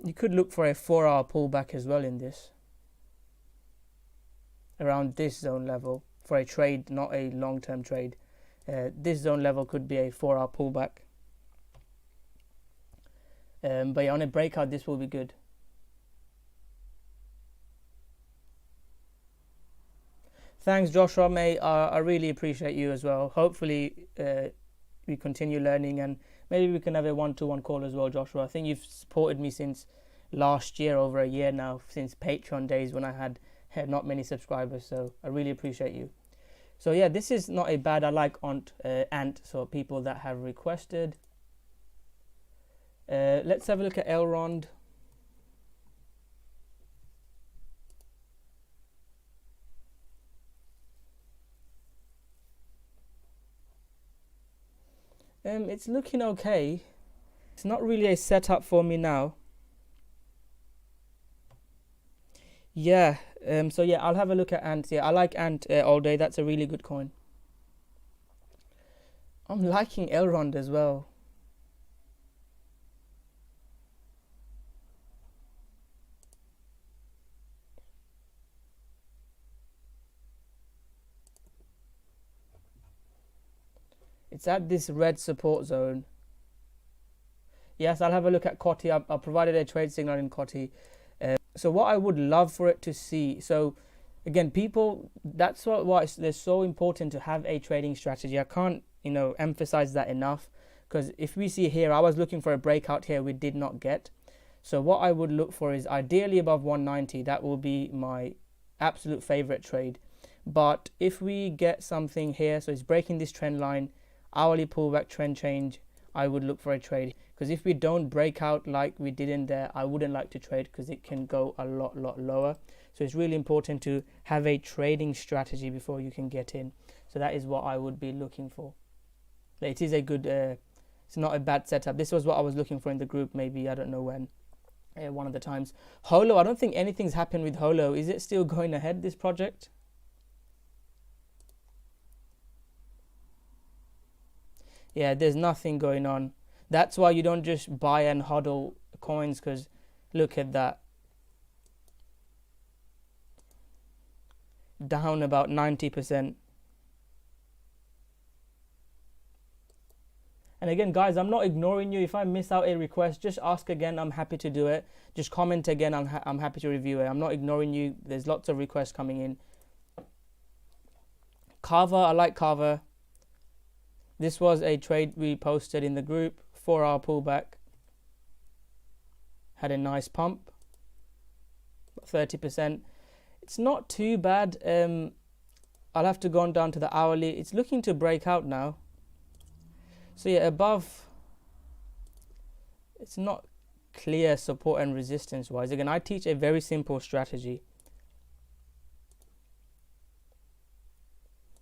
You could look for a 4-hour pullback as well in this, around this zone level for a trade, not a long-term trade. This zone level could be a 4-hour pullback. But yeah, on a breakout, this will be good. Thanks, Joshua May. I really appreciate you as well. Hopefully, we continue learning, and maybe we can have a one-to-one call as well, Joshua. I think you've supported me since last year, over a year now, since Patreon days when I had not many subscribers, so I really appreciate you. So yeah, this is not a bad. I like Ant, so people that have requested. Let's have a look at Elrond. It's looking okay. It's not really a setup for me now. Yeah. So yeah, I'll have a look at Ant. Yeah, I like Ant all day. That's a really good coin. I'm liking Elrond as well. It's at this red support zone. Yes, I'll have a look at Coty. I've provided a trade signal in Coty. So what I would love for it to see, so again, people, that's why it's so important to have a trading strategy. I can't, emphasize that enough, because if we see here, I was looking for a breakout here, we did not get. So what I would look for is ideally above 190. That will be my absolute favorite trade. But if we get something here, so it's breaking this trend line, hourly pullback, trend change, I would look for a trade. Because if we don't break out like we did in there, I wouldn't like to trade, because it can go a lot lower. So it's really important to have a trading strategy before you can get in. So that is what I would be looking for. It is a good, it's not a bad setup. This was what I was looking for in the group, maybe, I don't know when, one of the times. Holo, I don't think anything's happened with Holo. Is it still going ahead, this project? Yeah, there's nothing going on. That's why you don't just buy and hodl coins, because look at that. Down about 90%. And again, guys, I'm not ignoring you. If I miss out a request, just ask again. I'm happy to do it. Just comment again. I'm happy to review it. I'm not ignoring you. There's lots of requests coming in. Carver, I like Carver. This was a trade we posted in the group. 4-hour pullback. Had a nice pump. 30%. It's not too bad. I'll have to go on down to the hourly. It's looking to break out now. So yeah, above, it's not clear support and resistance wise. Again, I teach a very simple strategy.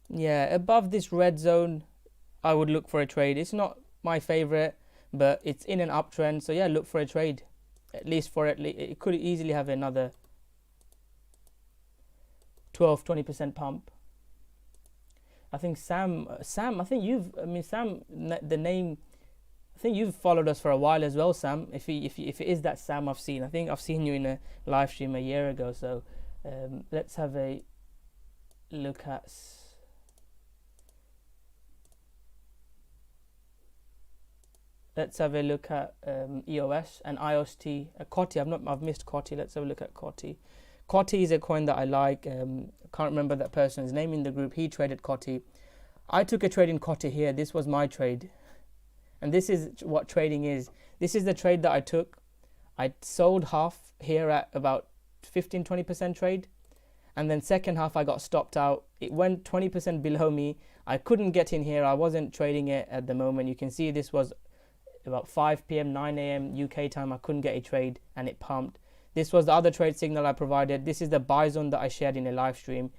Yeah, above this red zone, I would look for a trade. It's not my favorite, but it's in an uptrend. So yeah, look for a trade. At least it could easily have another 12-20% pump. I think Sam, I think Sam, the name, I think you've followed us for a while as well, Sam. If it is that Sam I've seen, I think I've seen you in a live stream a year ago. So let's have a look at. Let's have a look at EOS and IOST. Coty, I've missed Coty. Let's have a look at Coty. Coty is a coin that I like. I can't remember that person's name in the group. He traded Coty. I took a trade in Coty here. This was my trade. And this is what trading is. This is the trade that I took. I sold half here at about 15-20% trade. And then second half I got stopped out. It went 20% below me. I couldn't get in here. I wasn't trading it at the moment. You can see this was about 5 p.m., 9 a.m. UK time. I couldn't get a trade and it pumped. This was the other trade signal I provided. This is the buy zone that I shared in a live stream.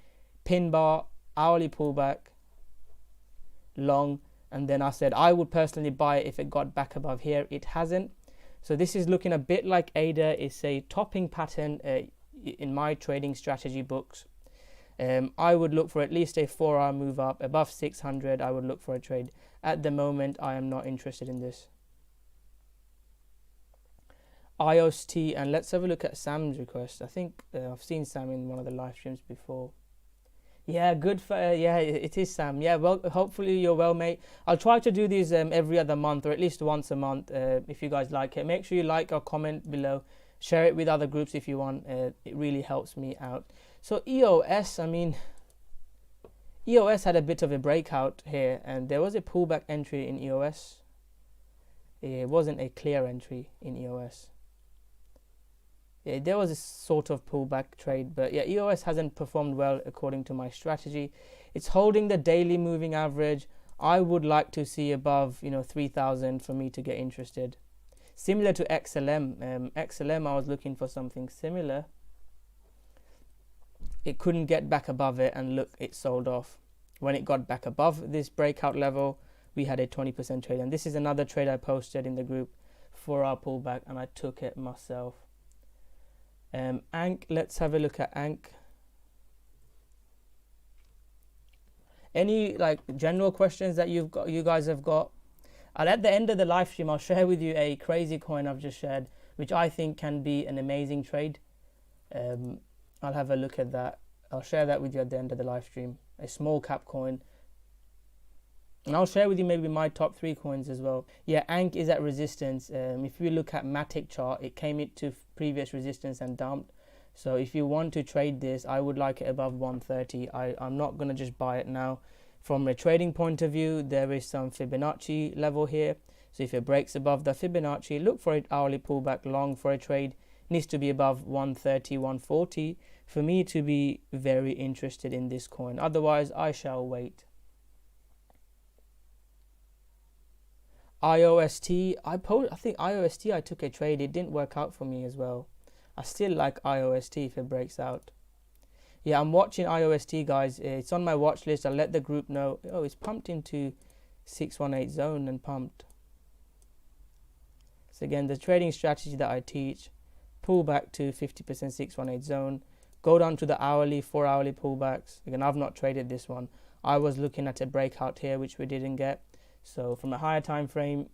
Pin bar, hourly pullback, long. And then I said I would personally buy it if it got back above here. It hasn't. So this is looking a bit like ADA. It's a topping pattern in my trading strategy books. I would look for at least a 4-hour move up. Above 600, I would look for a trade. At the moment, I am not interested in this. IOST, and let's have a look at Sam's request. I think I've seen Sam in one of the live streams before. Yeah, good for yeah, it is Sam. Yeah, well, hopefully you're well, mate. I'll try to do these every other month, or at least once a month, if you guys like it. Make sure you like or comment below. Share it with other groups if you want. It really helps me out. So EOS, I mean, EOS had a bit of a breakout here, and there was a pullback entry in EOS. It wasn't a clear entry in EOS. Yeah, there was a sort of pullback trade, but yeah, EOS hasn't performed well according to my strategy. It's holding the daily moving average. I would like to see above 3,000 for me to get interested. Similar to XLM. XLM, I was looking for something similar. It couldn't get back above it, and look, it sold off. When it got back above this breakout level, we had a 20% trade, and this is another trade I posted in the group for our pullback, and I took it myself. Ank, let's have a look at Ank. Any like general questions that you guys have got? And at the end of the live stream, I'll share with you a crazy coin I've just shared, which I think can be an amazing trade. I'll have a look at that. I'll share that with you at the end of the live stream. A small cap coin. And I'll share with you maybe my top 3 coins as well. Yeah, Ank is at resistance. If you look at Matic chart, it came into previous resistance and dumped. So if you want to trade this, I would like it above 130. I'm not going to just buy it now. From a trading point of view, there is some Fibonacci level here. So if it breaks above the Fibonacci, look for an hourly pullback long for a trade. Needs to be above 130, 140 for me to be very interested in this coin. Otherwise, I shall wait. IOST, I think IOST I took a trade. It didn't work out for me as well. I still like IOST if it breaks out. Yeah, I'm watching IOST, guys. It's on my watch list. I'll let the group know. Oh, it's pumped into 618 zone and pumped. So again, the trading strategy that I teach, pull back to 50% 618 zone, go down to the hourly, 4 hourly pullbacks. Again, I've not traded this one. I was looking at a breakout here, which we didn't get. So from a higher time frame,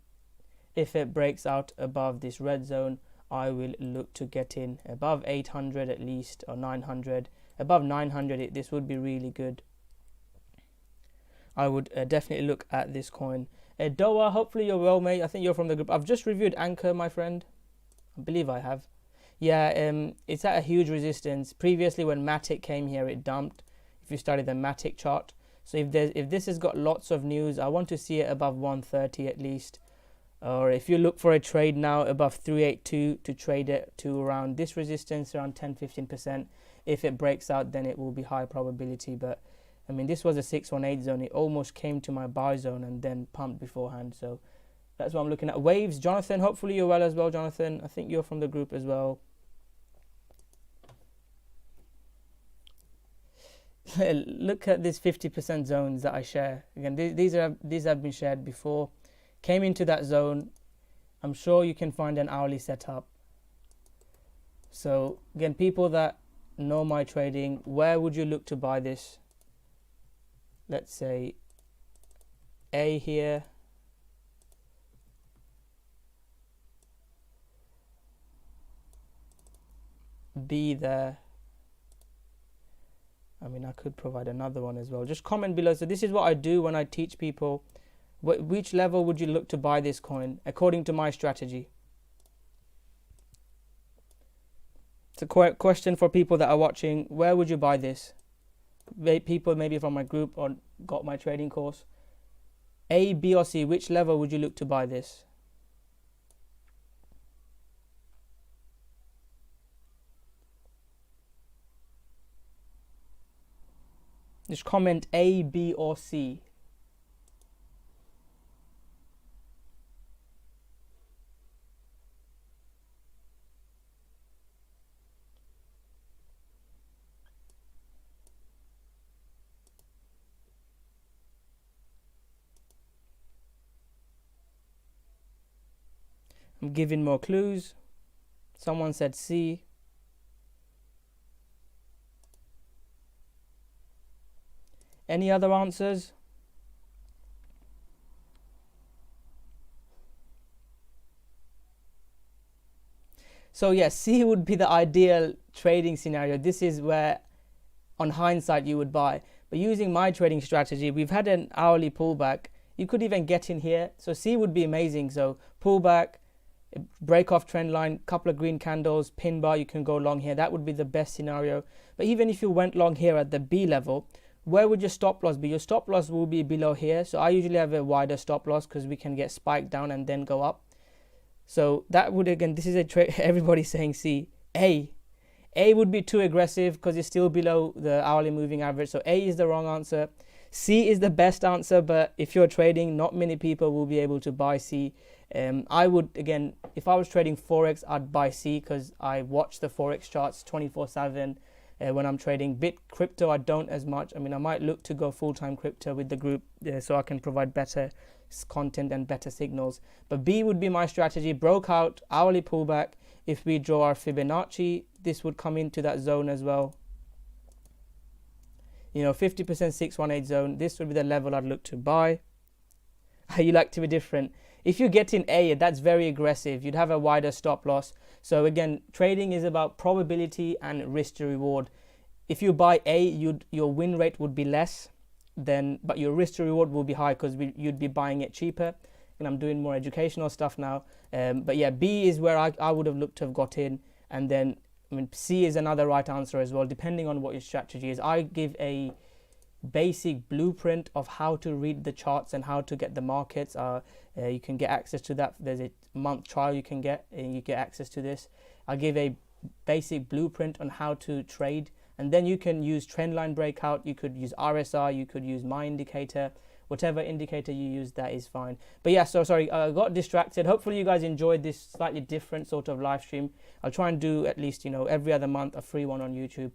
if it breaks out above this red zone, I will look to get in above 800 at least, or 900. Above 900, this would be really good. I would definitely look at this coin. Doa, hopefully you're well, mate. I think you're from the group. I've just reviewed Anchor, my friend. I believe I have. Yeah, it's at a huge resistance. Previously, when Matic came here, it dumped. If you study the Matic chart. So if this has got lots of news, I want to see it above 130 at least. Or if you look for a trade now above 382 to trade it to around this resistance, around 10-15%. If it breaks out, then it will be high probability. But I mean, this was a 618 zone. It almost came to my buy zone and then pumped beforehand. So that's what I'm looking at. Waves, Jonathan, hopefully you're well as well, Jonathan. I think you're from the group as well. Look at these 50% zones that I share. Again, these have been shared before. Came into that zone. I'm sure you can find an hourly setup. So again, people that know my trading, where would you look to buy this? Let's say A here. B there. I mean, I could provide another one as well. Just comment below. So this is what I do when I teach people. Which level would you look to buy this coin according to my strategy? It's a question for people that are watching. Where would you buy this? People maybe from my group or got my trading course. A, B or C, which level would you look to buy this? Just comment A, B or C. I'm giving more clues. Someone said C. Any other answers? So yes, C would be the ideal trading scenario. This is where, on hindsight, you would buy. But using my trading strategy, we've had an hourly pullback. You could even get in here. So C would be amazing. So pullback, break off trend line, couple of green candles, pin bar, you can go long here. That would be the best scenario. But even if you went long here at the B level, where would your stop loss be? Your stop loss will be below here. So I usually have a wider stop loss because we can get spiked down and then go up. So that would, again, this is a trade. Everybody's saying C. A. A would be too aggressive because it's still below the hourly moving average. So A is the wrong answer. C is the best answer, but if you're trading, not many people will be able to buy C. I would, again, if I was trading Forex, I'd buy C because I watch the Forex charts 24/7 when I'm trading. Crypto, I don't as much. I mean, I might look to go full-time crypto with the group so I can provide better content and better signals. But B would be my strategy. Broke out, hourly pullback. If we draw our Fibonacci, this would come into that zone as well. 50% 618 zone. This would be the level I'd look to buy. You like to be different. If you get in A, that's very aggressive. You'd have a wider stop loss. So again, trading is about probability and risk to reward. If you buy A, your win rate would be less, but your risk to reward will be high because you'd be buying it cheaper. And I'm doing more educational stuff now. But yeah, B is where I would have looked to have got in. And then C is another right answer as well, depending on what your strategy is. I give a basic blueprint of how to read the charts and how to get the markets. You can get access to that. There's a month trial you can get, and you get access to this. I give a basic blueprint on how to trade, and then you can use trendline breakout. You could use RSI. You could use my indicator. Whatever indicator you use, that is fine. But yeah, so sorry, I got distracted. Hopefully you guys enjoyed this slightly different sort of live stream. I'll try and do at least, every other month a free one on YouTube.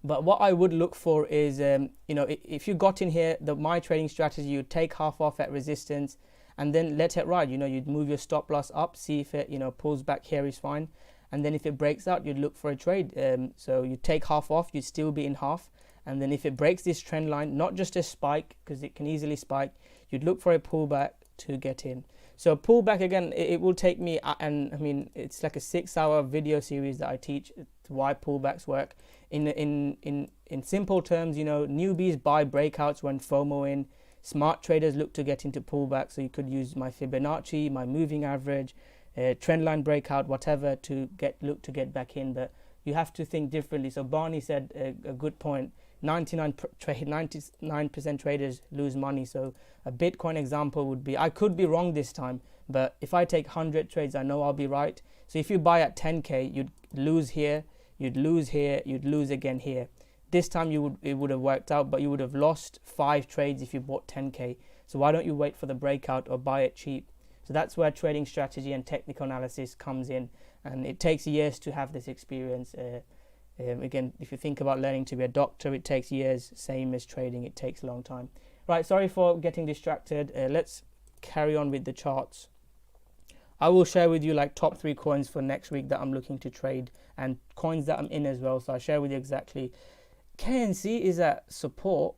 But what I would look for is, if you got in here, my trading strategy, you'd take half off at resistance and then let it ride. You'd move your stop loss up, see if it, pulls back here is fine. And then if it breaks out, you'd look for a trade. So you take half off, you'd still be in half. And then if it breaks this trend line, not just a spike, because it can easily spike, you'd look for a pullback to get in. So pullback, again, it will take me, and I mean, it's like a 6-hour video series that I teach why pullbacks work. In simple terms, newbies buy breakouts when FOMO in. Smart traders look to get into pullback. So you could use my Fibonacci, my moving average, trendline breakout, whatever to look to get back in. But you have to think differently. So Barney said a good point. 99% traders lose money. So a Bitcoin example would be, I could be wrong this time, but if I take 100 trades, I know I'll be right. So if you buy at 10k, you'd lose here, you'd lose here, you'd lose again here. This time it would have worked out, but you would have lost 5 trades if you bought 10k. So why don't you wait for the breakout or buy it cheap? So that's where trading strategy and technical analysis comes in, and it takes years to have this experience. Again, if you think about learning to be a doctor, it takes years. Same as trading, it takes a long time. Right, sorry for getting distracted. Let's carry on with the charts. I will share with you like top 3 coins for next week that I'm looking to trade, and coins that I'm in as well. So I'll share with you exactly. KNC is at support.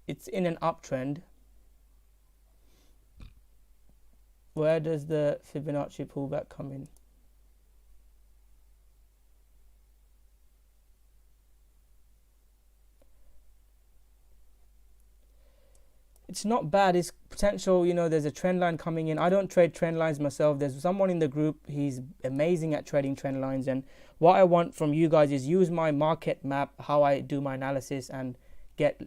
It's in an uptrend. Where does the Fibonacci pullback come in? It's not bad. It's potential, there's a trend line coming in. I don't trade trend lines myself. There's someone in the group, he's amazing at trading trend lines, and what I want from you guys is use my market map, how I do my analysis, and get,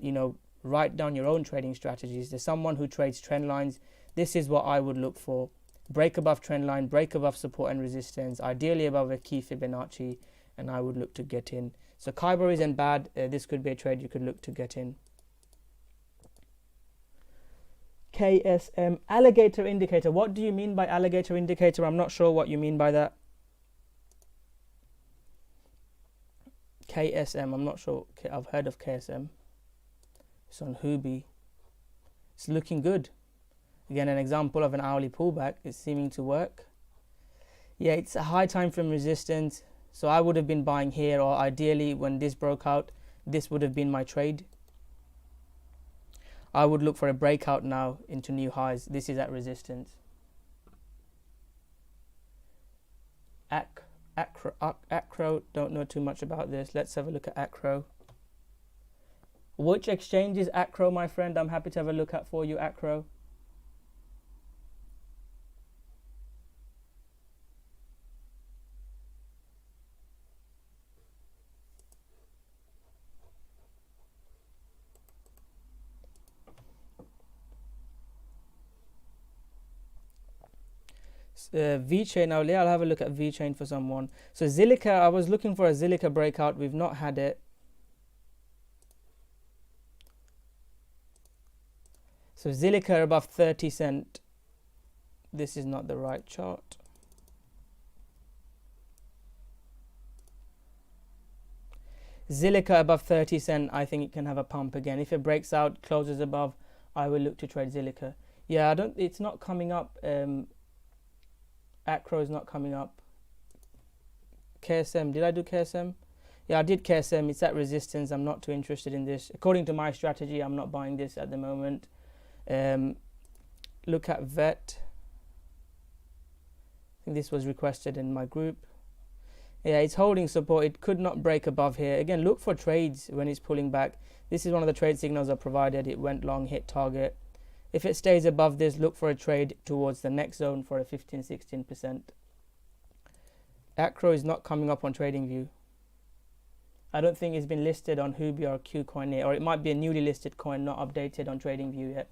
write down your own trading strategies. There's someone who trades trend lines. This is what I would look for. Break above trend line, break above support and resistance, ideally above a key Fibonacci, and I would look to get in. So Kyber isn't bad. This could be a trade you could look to get in. KSM, alligator indicator. What do you mean by alligator indicator? I'm not sure what you mean by that. KSM, I'm not sure. I've heard of KSM. It's on Huobi. It's looking good. Again, an example of an hourly pullback. It's seeming to work. Yeah, it's a high time frame resistance. So I would have been buying here, or ideally when this broke out, this would have been my trade. I would look for a breakout now into new highs. This is at resistance. Acro, don't know too much about this. Let's have a look at Acro. Which exchange is Acro, my friend? I'm happy to have a look at for you, Acro. VChain now. Yeah, I'll have a look at VChain for someone. So Zilliqa, I was looking for a Zilliqa breakout. We've not had it. So Zilliqa above 30 cent. This is not the right chart. Zilliqa above 30 cent, I think it can have a pump again. If it breaks out, closes above, I will look to trade Zilliqa. Yeah, it's not coming up. Acro is not coming up. KSM, did I do KSM? Yeah, I did KSM. It's at resistance. I'm not too interested in this. According to my strategy, I'm not buying this at the moment. Look at VET. I think this was requested in my group. Yeah, it's holding support. It could not break above here. Again, look for trades when it's pulling back. This is one of the trade signals I provided. It went long, hit target. If it stays above this, look for a trade towards the next zone for a 15-16%. Acro is not coming up on TradingView. I don't think it's been listed on Huobi or KuCoin yet, or it might be a newly listed coin, not updated on TradingView yet.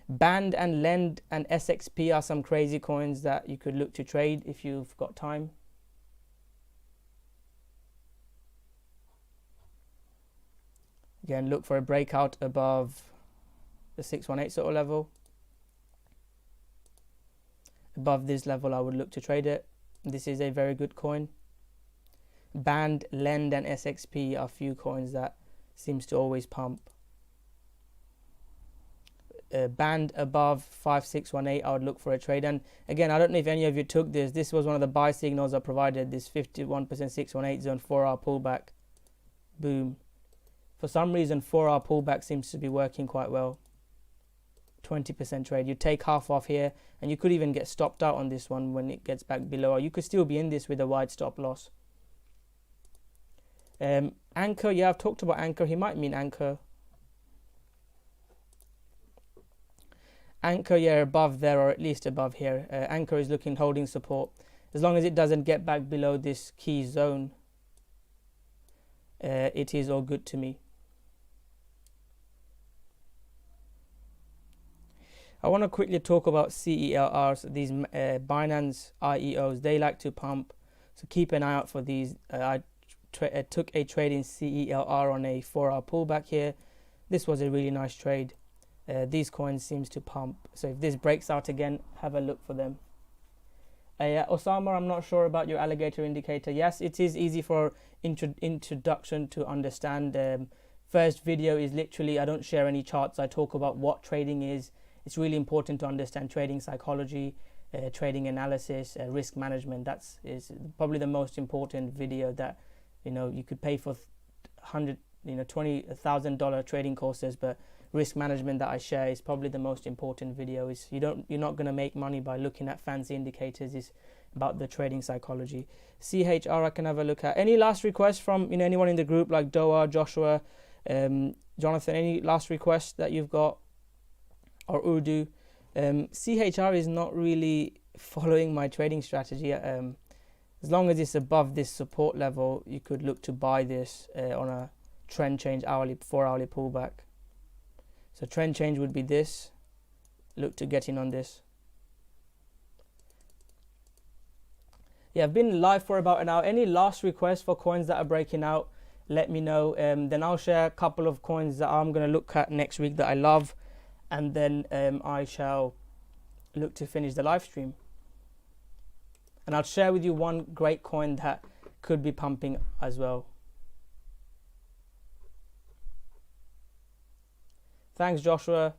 Band and Lend and SXP are some crazy coins that you could look to trade if you've got time. Again, look for a breakout above the 618 sort of level. Above this level, I would look to trade it. This is a very good coin. Band, Lend, and SXP are few coins that seems to always pump. Band above 5618, I would look for a trade. And again, I don't know if any of you took this. This was one of the buy signals I provided. This 51% 618 zone 4-hour pullback. Boom. For some reason, 4-hour pullback seems to be working quite well. 20% trade. You take half off here, and you could even get stopped out on this one when it gets back below. Or you could still be in this with a wide stop loss. Anchor, yeah, I've talked about Anchor. He might mean Anchor. Anchor, yeah, above there, or at least above here. Anchor is looking holding support. As long as it doesn't get back below this key zone, it is all good to me. I want to quickly talk about CELRs, these Binance IEOs. They like to pump, so keep an eye out for these. I took a trade in CELR on a 4-hour pullback here. This was a really nice trade. These coins seems to pump, so if this breaks out again, have a look for them. Osama, I'm not sure about your alligator indicator. Yes, it is easy for introduction to understand. First video is literally, I don't share any charts. I talk about what trading is. It's really important to understand trading psychology, trading analysis, risk management. Is probably the most important video that you could pay for $20,000 trading courses, but risk management that I share is probably the most important video. You're not going to make money by looking at fancy indicators. It's about the trading psychology. CHR, I can have a look at. Any last requests from anyone in the group, like Doa, Joshua, Jonathan? Any last requests that you've got? Or Urdu? CHR is not really following my trading strategy. As long as it's above this support level, you could look to buy this on a trend change 4-hourly pullback. So trend change would be this. Look to get in on this. Yeah, I've been live for about an hour. Any last requests for coins that are breaking out, let me know. Then I'll share a couple of coins that I'm going to look at next week that I love. And then I shall look to finish the live stream. And I'll share with you one great coin that could be pumping as well. Thanks, Joshua.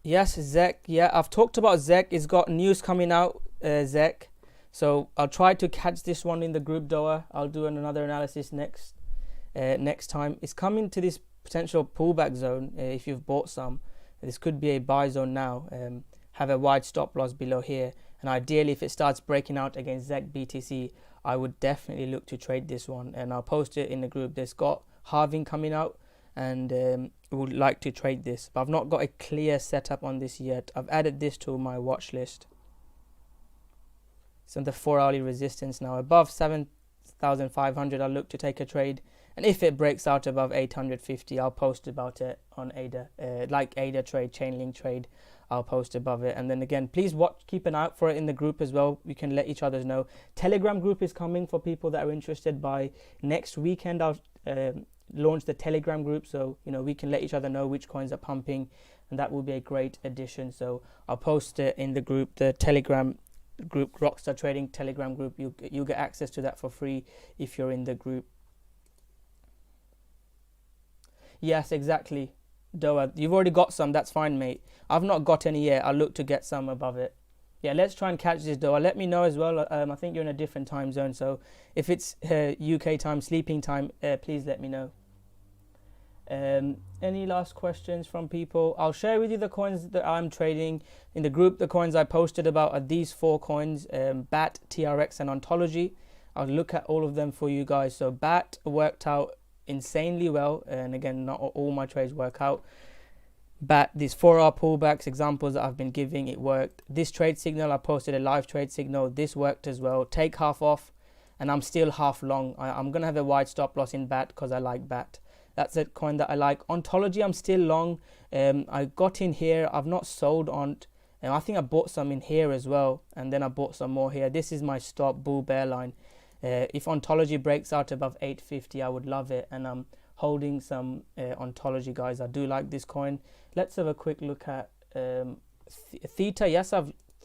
Yes, Zek. Yeah, I've talked about Zek. It's got news coming out, Zek. So I'll try to catch this one in the group, Doa. I'll do another analysis next time. It's coming to this potential pullback zone. If you've bought some, this could be a buy zone now. Have a wide stop loss below here. And ideally, if it starts breaking out against ZEC BTC, I would definitely look to trade this one. And I'll post it in the group. There's got halving coming out, and would like to trade this. But I've not got a clear setup on this yet. I've added this to my watch list. It's on the 4-hourly resistance now. Above 8,500, I'll look to take a trade. And if it breaks out above 850, I'll post about it on ADA, like ADA trade, Chainlink trade. I'll post above it. And then again, please keep an eye out for it in the group as well. We can let each other know. Telegram group is coming for people that are interested. By next weekend, I'll launch the Telegram group, so we can let each other know which coins are pumping, and that will be a great addition. So I'll post it in the group, the Telegram group, Rockstar Trading Telegram group. You'll get access to that for free if you're in the group. Yes, exactly. Doa, you've already got some. That's fine, mate. I've not got any yet. I'll look to get some above it. Yeah, let's try and catch this, Doa. Let me know as well. I think you're in a different time zone, so if it's UK time, sleeping time, please let me know. Any last questions from people? I'll share with you the coins that I'm trading in the group. The coins I posted about are these 4 coins, BAT, TRX, and Ontology. I'll look at all of them for you guys. So BAT worked out insanely well, and again, not all my trades work out. BAT, these 4-hour pullbacks examples that I've been giving, it worked. This trade signal, I posted a live trade signal. This worked as well. Take half off, and I'm still half long. I'm gonna have a wide stop loss in BAT because I like BAT. That's a coin that I like. Ontology, I'm still long. I got in here. I've not sold on. I think I bought some in here as well, and then I bought some more here. This is my stop bull bear line. If Ontology breaks out above 850, I would love it, and I'm holding some Ontology, guys. I do like this coin. Let's have a quick look at Theta. Yes,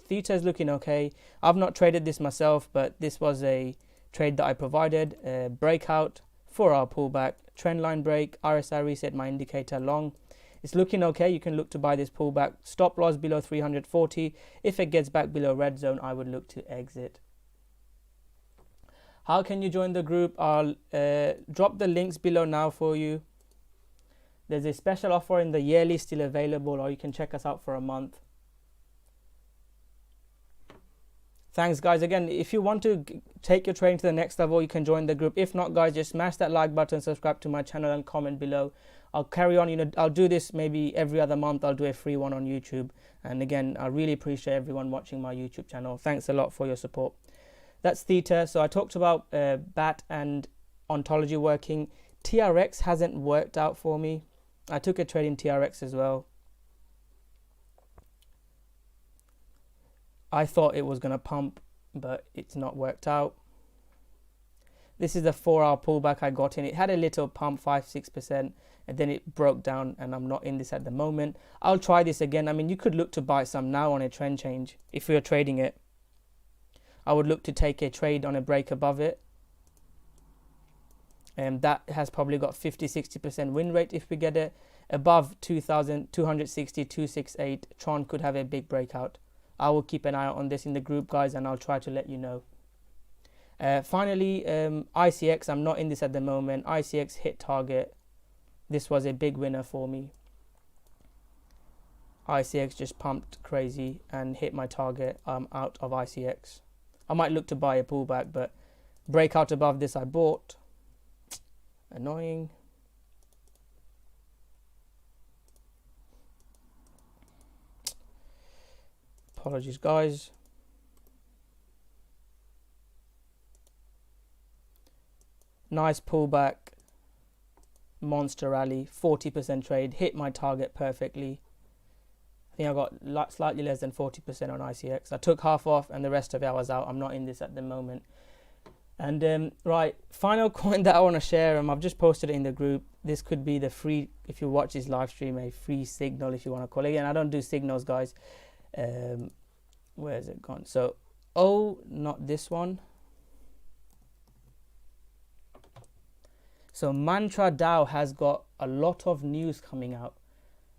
Theta is looking okay. I've not traded this myself, but this was a trade that I provided. Breakout, 4-hour pullback, trend line break, RSI reset, my indicator long. It's looking okay. You can look to buy this pullback. Stop loss below 340. If it gets back below red zone, I would look to exit. How can you join the group? I'll drop the links below now for you. There's a special offer in the yearly still available, or you can check us out for a month. Thanks, guys. Again, if you want to take your trading to the next level, you can join the group. If not, guys, just smash that like button, subscribe to my channel, and comment below. I'll carry on. I'll do this maybe every other month. I'll do a free one on YouTube. And again, I really appreciate everyone watching my YouTube channel. Thanks a lot for your support. That's Theta. So I talked about BAT and Ontology working. TRX hasn't worked out for me. I took a trade in TRX as well. I thought it was going to pump, but it's not worked out. This is the 4-hour pullback I got in. It had a little pump, 5-6%, and then it broke down, and I'm not in this at the moment. I'll try this again. I mean, you could look to buy some now on a trend change if you're trading it. I would look to take a trade on a break above it. And that has probably got 50-60% win rate if we get it above 2,260, 268. Tron could have a big breakout. I will keep an eye out on this in the group, guys, and I'll try to let you know. Finally, ICX, I'm not in this at the moment. ICX hit target. This was a big winner for me. ICX just pumped crazy and hit my target. I'm out of ICX. I might look to buy a pullback, but breakout above this I bought. Annoying. Apologies, guys. Nice pullback. Monster rally. 40% trade. Hit my target perfectly. I think I got slightly less than 40% on ICX. I took half off and the rest of it I was out. I'm not in this at the moment. And right, final coin that I want to share, I've just posted it in the group. This could be the free, if you watch this live stream, a free signal if you want to call it. Again, I don't do signals, guys. Where is it gone? So, not this one. So Mantra DAO has got a lot of news coming out.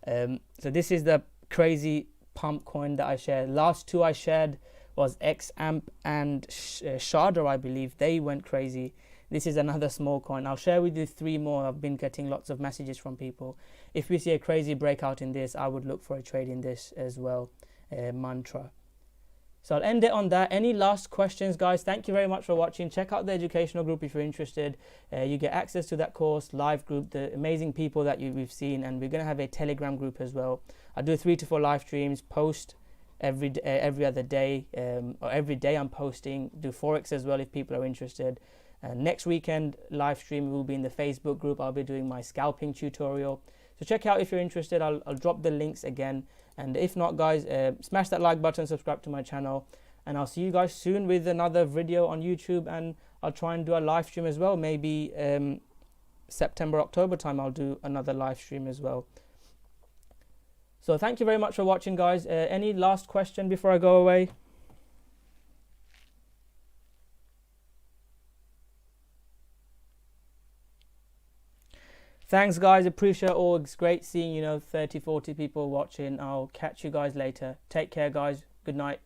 So this is the crazy pump coin that I shared. Last two I shared was XAMP and Sharda, I believe. They went crazy. This is another small coin. I'll share with you 3 more. I've been getting lots of messages from people. If we see a crazy breakout in this, I would look for a trade in this as well. Mantra. So I'll end it on that. Any last questions, guys? Thank you very much for watching. Check out the educational group if you're interested. You get access to that course, live group, the amazing people that we've seen, and we're going to have a Telegram group as well. I do 3 to 4 live streams, post every other day, or every day I'm posting. Do Forex as well if people are interested. Next weekend live stream will be in the Facebook group. I'll be doing my scalping tutorial. So check out if you're interested. I'll drop the links again. And if not, guys, smash that like button, subscribe to my channel. And I'll see you guys soon with another video on YouTube. And I'll try and do a live stream as well. Maybe September, October time, I'll do another live stream as well. So thank you very much for watching, guys. Any last question before I go away? Thanks, guys. Appreciate it all. It's great seeing 30-40 people watching. I'll catch you guys later. Take care, guys. Good night.